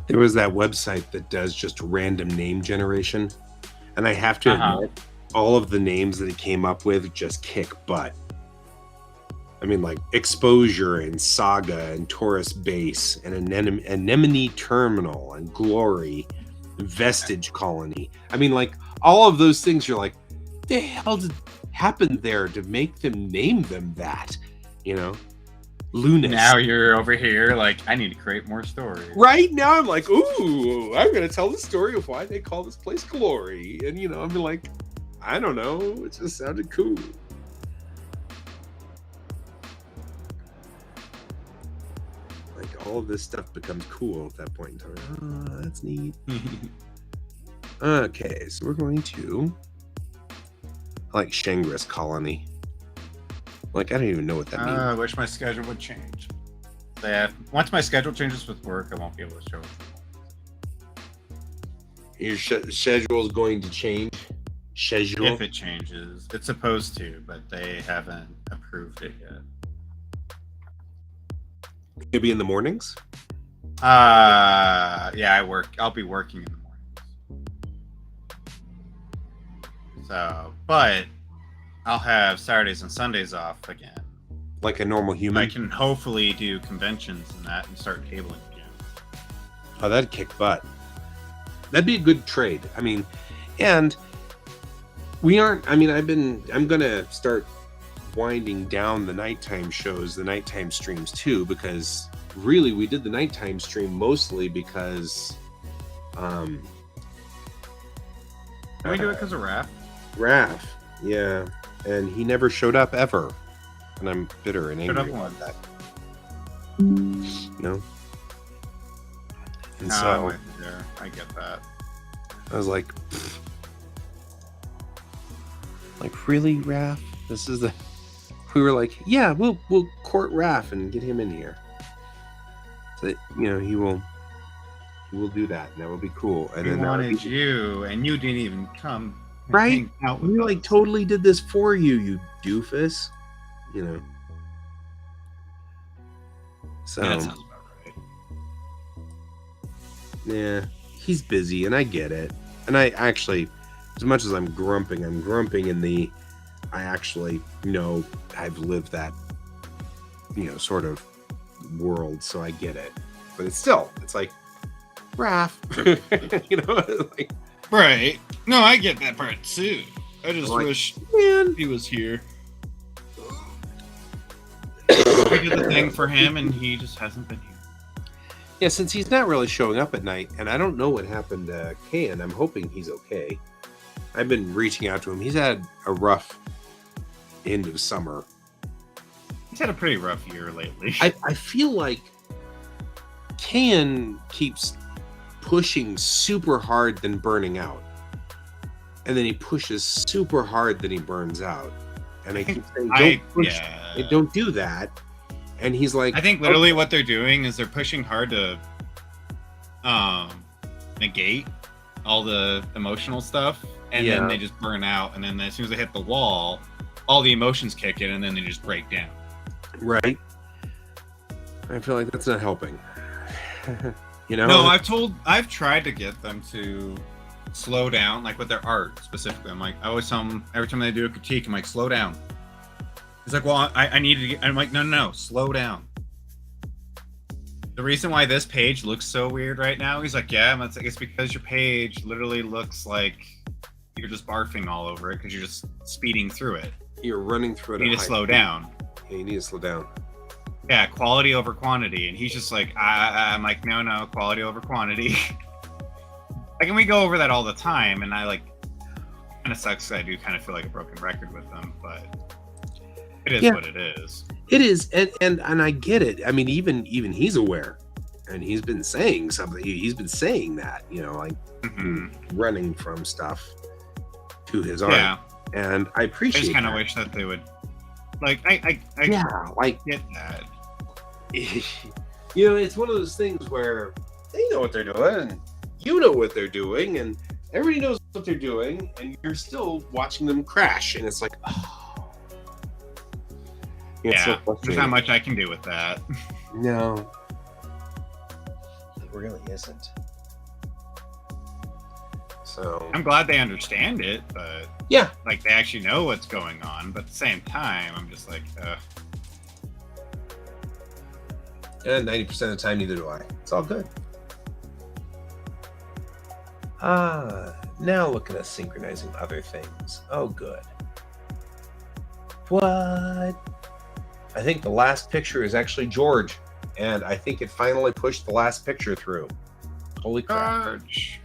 There was that website that does just random name generation, and I have to admit, all of the names that it came up with just kick butt. I mean, like Exposure and Saga and Taurus Base and Anemone Terminal and Glory, Vestige Colony. I mean, like all of those things. You're like, the hell did happen there to make them name them that? You know, Lunas. Now you're over here like, I need to create more stories. Right now, I'm like, ooh, I'm gonna tell the story of why they call this place Glory, and I'm like, I don't know, it just sounded cool. Like all of this stuff becomes cool at that point in time. Oh, that's neat. Okay, so we're going to like Shangris Colony. Like I don't even know what that means. I wish my schedule would change. Once my schedule changes with work, I won't be able to show it. Your schedule is going to change. Schedule. If it changes, it's supposed to, but they haven't approved it yet. It'll be in the mornings. Yeah, I'll be working in the mornings. So, but I'll have Saturdays and Sundays off again. Like a normal human. I can hopefully do conventions and that and start cabling again. Oh, that'd kick butt. That'd be a good trade. I mean, and we aren't. I mean, I'm gonna start winding down the nighttime shows, the nighttime streams too, because really we did the nighttime stream mostly because Can we do it because of Raph? Raph, yeah, and he never showed up ever, and I'm bitter and angry about that. And No, so I'm with you there. I get that. I was like really, Raph? This is the. We were like, yeah, we'll court Raph and get him in here. So he will do that, and that will be cool. And We then wanted you, and you didn't even come. and right? hang out with We us. like totally did this for you, you doofus. So Yeah, that sounds about right. yeah, he's busy, and I get it. And I actually, as much as I'm grumping in the. I actually know I've lived that, sort of world, so I get it. But it's like, Raph, like, Right. No, I get that part too. I just like, wish man, he was here. I did the thing for him, and he just hasn't been here. yeah, since he's not really showing up at night, and I don't know what happened to Ken, I'm hoping he's okay. I've been reaching out to him. He's had a rough end of summer. He's had a pretty rough year lately. I feel like Ken keeps pushing super hard, then burning out. And then he pushes super hard, then he burns out. And I keep saying, don't push, don't do that. And he's like, I think literally what they're doing is they're pushing hard to negate all the emotional stuff, and then they just burn out, and then as soon as they hit the wall, all the emotions kick in, and then they just break down. Right. I feel like that's not helping. No, I've tried to get them to slow down, like with their art specifically. I'm like, I always tell them every time they do a critique, I'm like, slow down. He's like, well, I need to get, I'm like, no, slow down. The reason why this page looks so weird right now, he's like, yeah, it's because your page literally looks like you're just barfing all over it because you're just speeding through it. You're running through it. You need to slow down. Yeah, you need to slow down. Yeah, quality over quantity. And he's just like, I'm like, no, quality over quantity. Like, and we go over that all the time, and I like, kind of sucks. I do kind of feel like a broken record with them, but it is what it is. It is, and I get it. I mean, even he's aware, and he's been saying something. He's been saying that, running from stuff to his art. Yeah. And I appreciate. I just kind of wish that they would, like, I get that. It's one of those things where they know what they're doing, and you know what they're doing, and everybody knows what they're doing, and you're still watching them crash, and it's like, oh. Yeah, so there's not much I can do with that. No. really isn't. So I'm glad they understand it, but yeah, like they actually know what's going on. But at the same time, I'm just like, and 90% of the time, neither do I. It's all good. Now look at us synchronizing other things. Oh, good. What? I think the last picture is actually George, and I think it finally pushed the last picture through. Holy crap. George.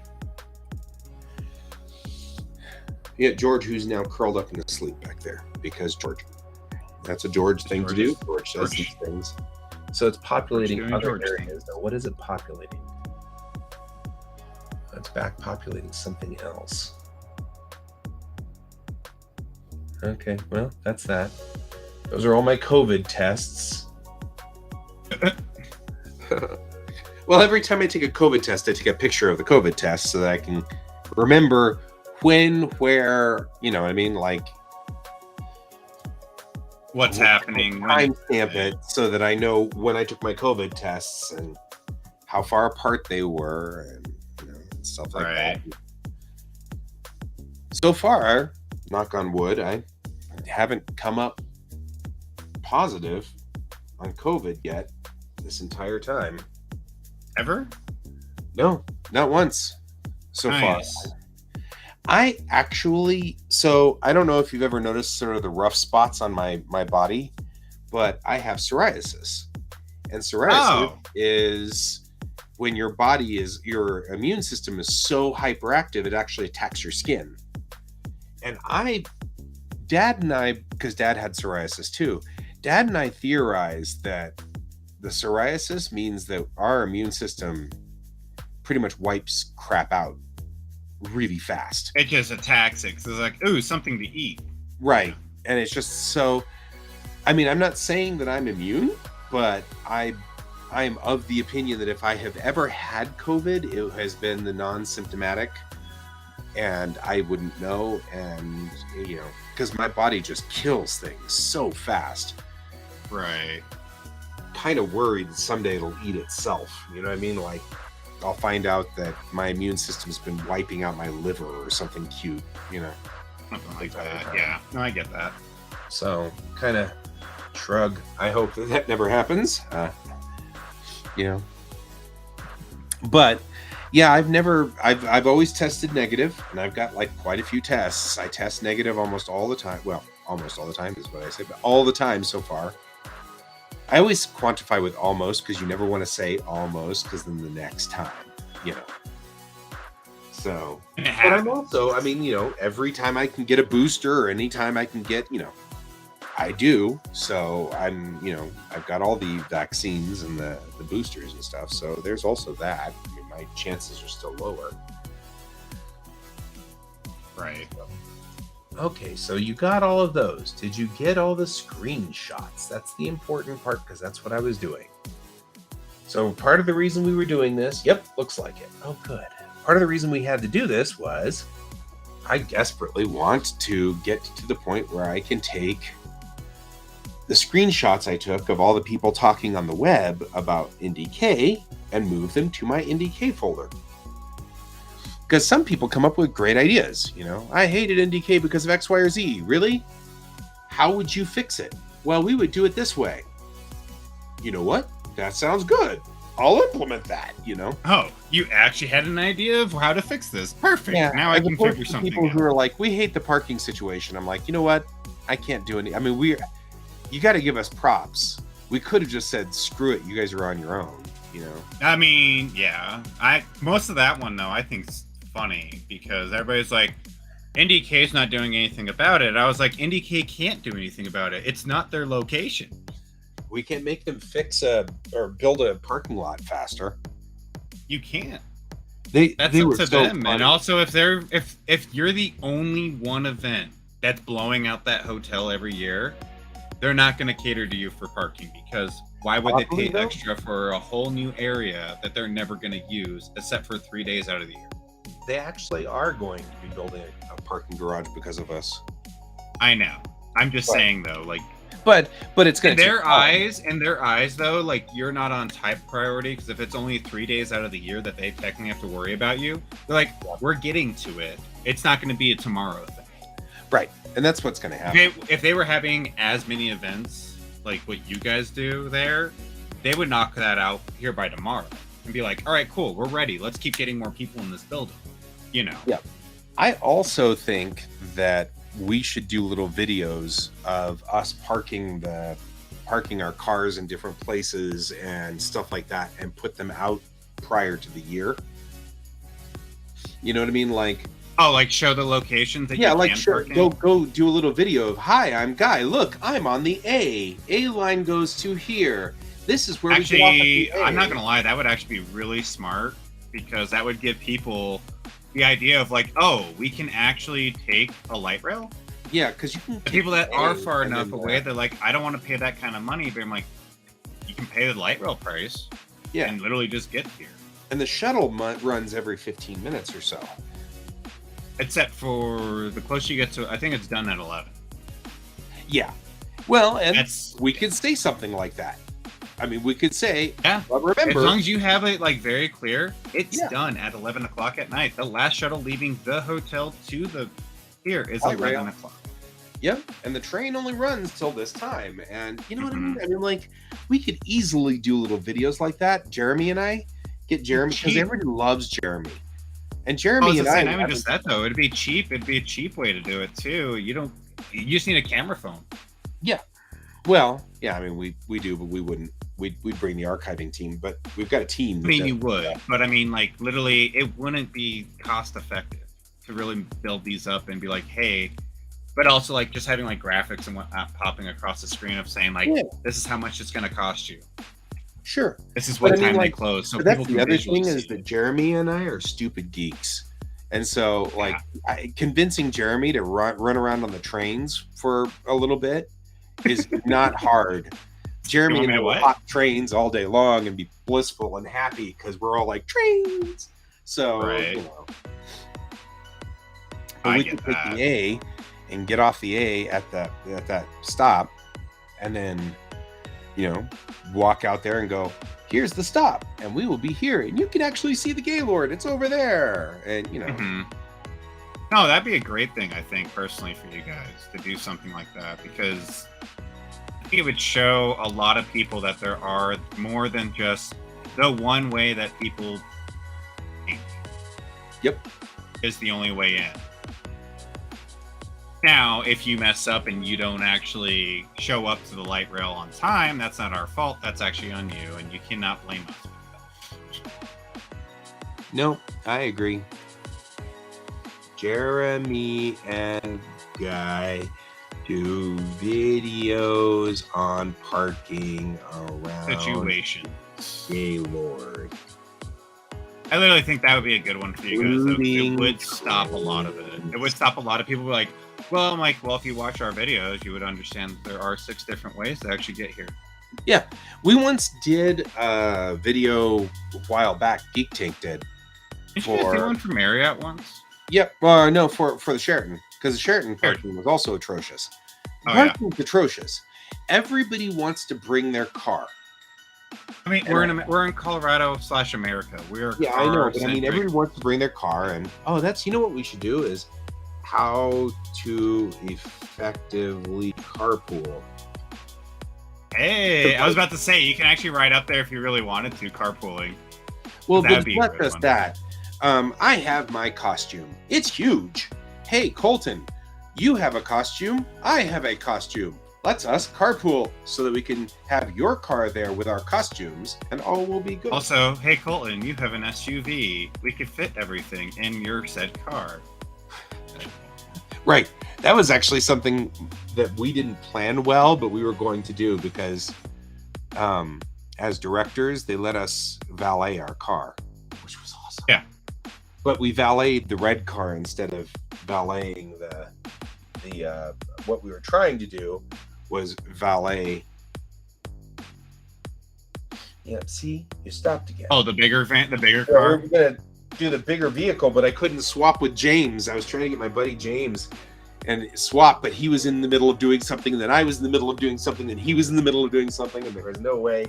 Yeah, George, who's now curled up in his sleep back there, because George. That's a George thing to do. George does these things. So it's populating other areas. Now, what is it populating? It's back populating something else. Okay, well, that's that. Those are all my COVID tests. Well, every time I take a COVID test, I take a picture of the COVID test so that I can remember when, where, you know what I mean? Like, What's happening? Timestamp it so that I know when I took my COVID tests and how far apart they were and stuff like that. So far, knock on wood, I haven't come up positive on COVID yet this entire time. Ever? No, not once so far. I actually, so I don't know if you've ever noticed sort of the rough spots on my body, but I have psoriasis. And psoriasis is when your immune system is so hyperactive, it actually attacks your skin. And Dad and I, because Dad had psoriasis too, Dad and I theorized that the psoriasis means that our immune system pretty much wipes crap out really fast. It just attacks it because it's like, ooh, something to eat. Right. And it's just so, I mean, I'm not saying that I'm immune, but I am of the opinion that if I have ever had COVID, it has been the non-symptomatic and I wouldn't know. And, you know, because my body just kills things so fast. Right. Kind of worried that someday it'll eat itself. You know what I mean? Like, I'll find out that my immune system's been wiping out my liver or something cute, you know. Something like that. Yeah. No, I get that. So, kind of shrug. I hope that never happens. You know. But yeah, I've always tested negative, and I've got like quite a few tests. I test negative almost all the time. Well, almost all the time is what I say, but all the time so far. I always quantify with almost because you never want to say almost because then the next time, you know. So, but I'm also, I mean, you know, every time I can get a booster or anytime I can get, you know, I do. So I'm, you know, I've got all the vaccines and the boosters and stuff. So there's also that. I mean, my chances are still lower. Right. Okay, so you got all of those. Did you get all the screenshots? That's the important part because that's what I was doing. So part of the reason we were doing this, yep, looks like it. Oh, good. Part of the reason we had to do this was I desperately want to get to the point where I can take the screenshots I took of all the people talking on the web about NDK and move them to my NDK folder. Because some people come up with great ideas, you know. I hated NDK because of X, Y, or Z. Really? How would you fix it? Well, we would do it this way. You know what? That sounds good. I'll implement that, you know. Oh, you actually had an idea of how to fix this. Perfect. Yeah, now I can figure something people out. Who are like, we hate the parking situation. I'm like, you know what? I can't do any. I mean, you got to give us props. We could have just said, screw it. You guys are on your own, you know. I mean, yeah. Most of that one, though, I think funny because everybody's like, NDK's not doing anything about it. I was like, NDK can't do anything about it. It's not their location. We can't make them fix or build a parking lot faster. You can't. That's up to them. Funny. And also, if you're the only one event that's blowing out that hotel every year, they're not going to cater to you for parking because why would they pay extra for a whole new area that they're never going to use except for 3 days out of the year? They actually are going to be building a parking garage because of us. I know. I'm just saying though, like But it's gonna in take their time. eyes though, like you're not on type priority because if it's only 3 days out of the year that they technically have to worry about you, they're like, we're getting to it. It's not going to be a tomorrow thing. Right, and that's what's gonna happen. If they were having as many events like what you guys do there, they would knock that out here by tomorrow and be like, all right, cool, we're ready. Let's keep getting more people in this building. You know. Yeah. I also think that we should do little videos of us parking our cars in different places and stuff like that and put them out prior to the year. You know what I mean? Like, oh, like show the locations that yeah, you like can sure, park in? go do a little video of, hi, I'm Guy. Look, I'm on the A line goes to here. This is where actually, we go off at the A. I'm not gonna lie, that would actually be really smart because that would give people the idea of like, oh, we can actually take a light rail. Yeah, because you can. The people that are far enough away, they're like, I don't want to pay that kind of money, but I'm like, you can pay the light rail price, yeah, and literally just get here. And the shuttle runs every 15 minutes or so. Except for the closer you get to, I think it's done at 11. Yeah, well, and we could say something like that. I mean, we could say, yeah. But remember, as long as you have it like very clear, it's done at 11 o'clock at night. The last shuttle leaving the hotel to the here is 11 o'clock. Yeah, and the train only runs till this time. And you know what I mean? I mean, like, we could easily do little videos like that. Jeremy and I get Jeremy because everybody loves Jeremy. And Jeremy and I. Not even just that though. It'd be cheap. It'd be a cheap way to do it too. You just need a camera phone. Yeah. Well, yeah. I mean, we do, but we wouldn't. We'd bring the archiving team, but we've got a team. I mean, you would, but I mean, like, literally, it wouldn't be cost effective to really build these up and be like, hey. But also, like, just having like graphics and whatnot popping across the screen of saying like, this is how much it's going to cost you. Sure. This is what time they close. So that's the other thing is that Jeremy and I are stupid geeks. And so, like, convincing Jeremy to run around on the trains for a little bit is not hard. Jeremy and I will hop trains all day long and be blissful and happy because we're all like, trains. So, you know. But we can take the A and get off the A at that stop and then, you know, walk out there and go, here's the stop, and we will be here, and you can actually see the Gaylord. It's over there, and you know. No, that'd be a great thing, I think, personally, for you guys to do something like that because I think it would show a lot of people that there are more than just the one way that people think. Yep, is the only way in. Now, if you mess up and you don't actually show up to the light rail on time, that's not our fault. That's actually on you, and you cannot blame us for that. No, I agree. Jeremy and Guy do videos on parking around situations. Gaylord. I literally think that would be a good one for you guys. It would stop a lot of it. It would stop a lot of people like, well, I'm like, well, if you watch our videos, you would understand that there are 6 different ways to actually get here. Yeah. We once did a video a while back, Geek Tank did. Did you guys do one for Marriott once? Yep. No, for the Sheraton. Because the Sheraton parking was also atrocious. Parking's atrocious. Everybody wants to bring their car. I mean, we're in Colorado/America. We're I know, but I mean, everyone wants to bring their car, and you know what we should do is how to effectively carpool. Hey, I was about to say you can actually ride up there if you really wanted to carpooling. Well, but not just that. I have my costume. It's huge. Hey, Colton, you have a costume. I have a costume. Let's us carpool so that we can have your car there with our costumes and all will be good. Also, hey Colton, you have an SUV. We could fit everything in your said car. Right. That was actually something that we didn't plan well, but we were going to do because as directors, they let us valet our car, which was awesome. Yeah. But we valeted the red car instead of valeting the what we were trying to do was valet. Yeah, see, you stopped again. Oh, the bigger car. We were gonna do the bigger vehicle, but I couldn't swap with James. I was trying to get my buddy James and swap, but he was in the middle of doing something, and then I was in the middle of doing something, and he was in the middle of doing something, and there was no way.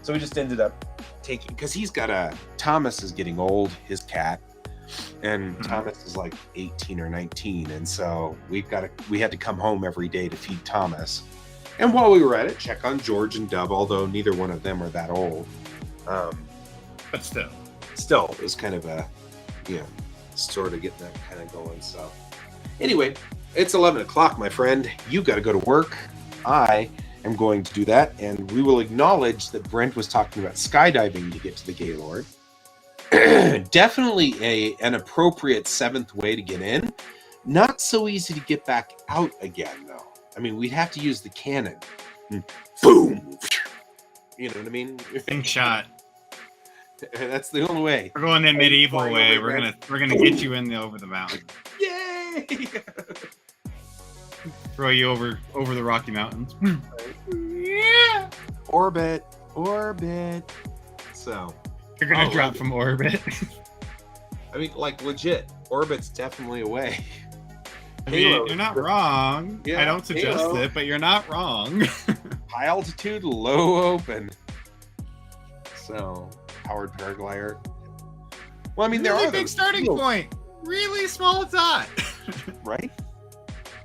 So we just ended up taking, because Thomas is getting old, his cat, and Thomas is like 18 or 19, and so we had to come home every day to feed Thomas. And while we were at it, check on George and Dub, although neither one of them are that old. But still, it was kind of a, sort of getting that kind of going. So anyway, it's 11 o'clock, my friend. You got to go to work. I am going to do that, and we will acknowledge that Brent was talking about skydiving to get to the Gaylord. Definitely an appropriate 7th way to get in. Not so easy to get back out again, though. I mean, we'd have to use the cannon. Boom! You know what I mean? Big shot. That's the only way. We're going the medieval way. We're gonna get you in over the mountain. Yay! Throw you over the Rocky Mountains. Yeah. Orbit. So you're gonna drop from orbit. I mean, like legit. Orbit's definitely away. I mean, you're not wrong. Yeah, I don't suggest it, but you're not wrong. High altitude, low open. So, powered paraglider. Well, I mean, there really are big starting point. Really small dot. Right?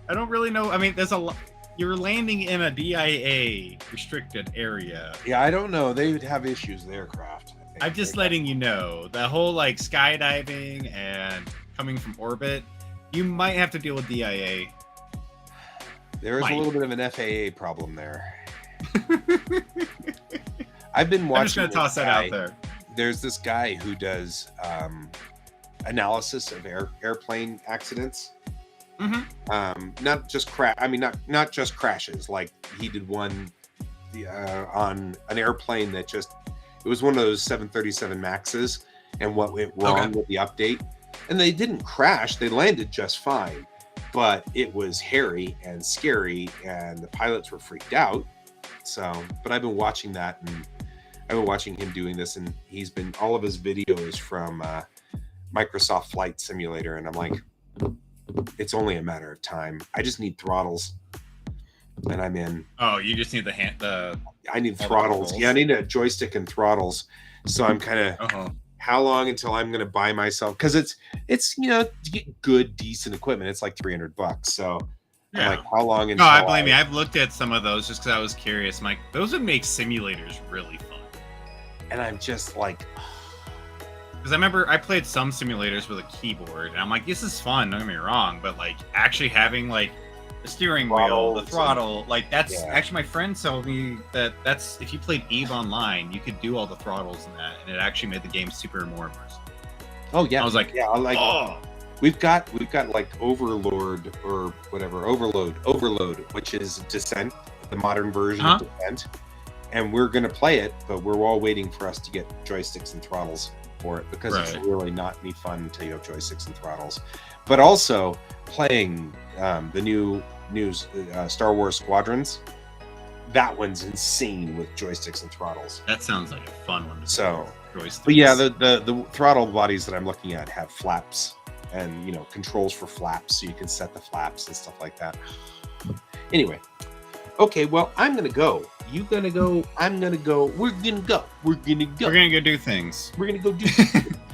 I don't really know. I mean, there's a lot. You're landing in a DIA restricted area. Yeah, I don't know. They would have issues with aircraft. I'm just letting you know. The whole like skydiving and coming from orbit, you might have to deal with DIA. There is a little bit of an FAA problem there. I've been watching. I'm just gonna toss that out there. There's this guy who does analysis of airplane accidents. Not just not just crashes. Like he did one on an airplane that it was one of those 737 Maxes, and what went wrong with the update. And they didn't crash; they landed just fine. But it was hairy and scary, and the pilots were freaked out. So, but I've been watching that, and I've been watching him doing this, and he's been all of his videos from Microsoft Flight Simulator, and I'm like, it's only a matter of time. I just need throttles, and I'm in. Oh, you just need I need throttles. Yeah, I need a joystick and throttles. So I'm kind of. How long until I'm going to buy myself? Because it's to get good, decent equipment, it's like $300. So yeah. I'm like, how long until? No, I blame you. I've looked at some of those just because I was curious. I'm like, those would make simulators really fun. And I'm just like, because I remember I played some simulators with a keyboard, and I'm like, this is fun. Don't get me wrong, but like actually having like the steering wheel, the throttle, like that's actually my friend told me that's if you played Eve Online, you could do all the throttles in that, and it actually made the game super more immersive. Oh yeah, I was like, yeah, we've got like Overlord or whatever, Overload, which is Descent, the modern version of Descent, and we're gonna play it, but we're all waiting for us to get joysticks and throttles for it because it's really not any fun until you have joysticks and throttles. But also playing the new Star Wars Squadrons, that one's insane with joysticks and throttles. That sounds like a fun one. But yeah, the throttle bodies that I'm looking at have flaps and controls for flaps, so you can set the flaps and stuff like that. Anyway, okay, well, I'm gonna go. You gonna go? I'm gonna go. We're gonna go. We're gonna go do things. We're gonna go do.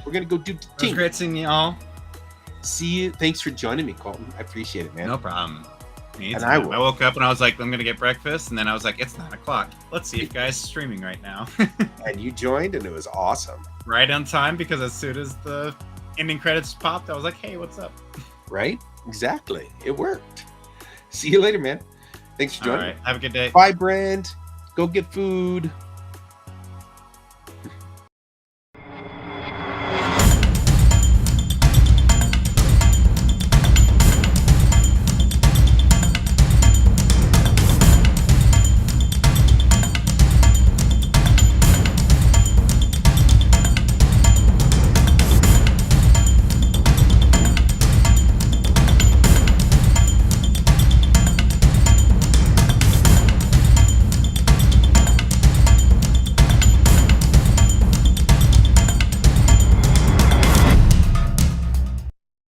We're gonna go do the thing. It was great seeing you all. See you. Thanks for joining me, Colton. I appreciate it, man. No problem. And I woke up and I was like, I'm gonna get breakfast, and then I was like, it's 9 o'clock. Let's see if guys streaming right now. And you joined, and it was awesome. Right on time, because as soon as the ending credits popped, I was like, hey, what's up? Right? Exactly. It worked. See you later, man. Thanks for joining. All right. Have a good day. Bye, Brent. Go get food.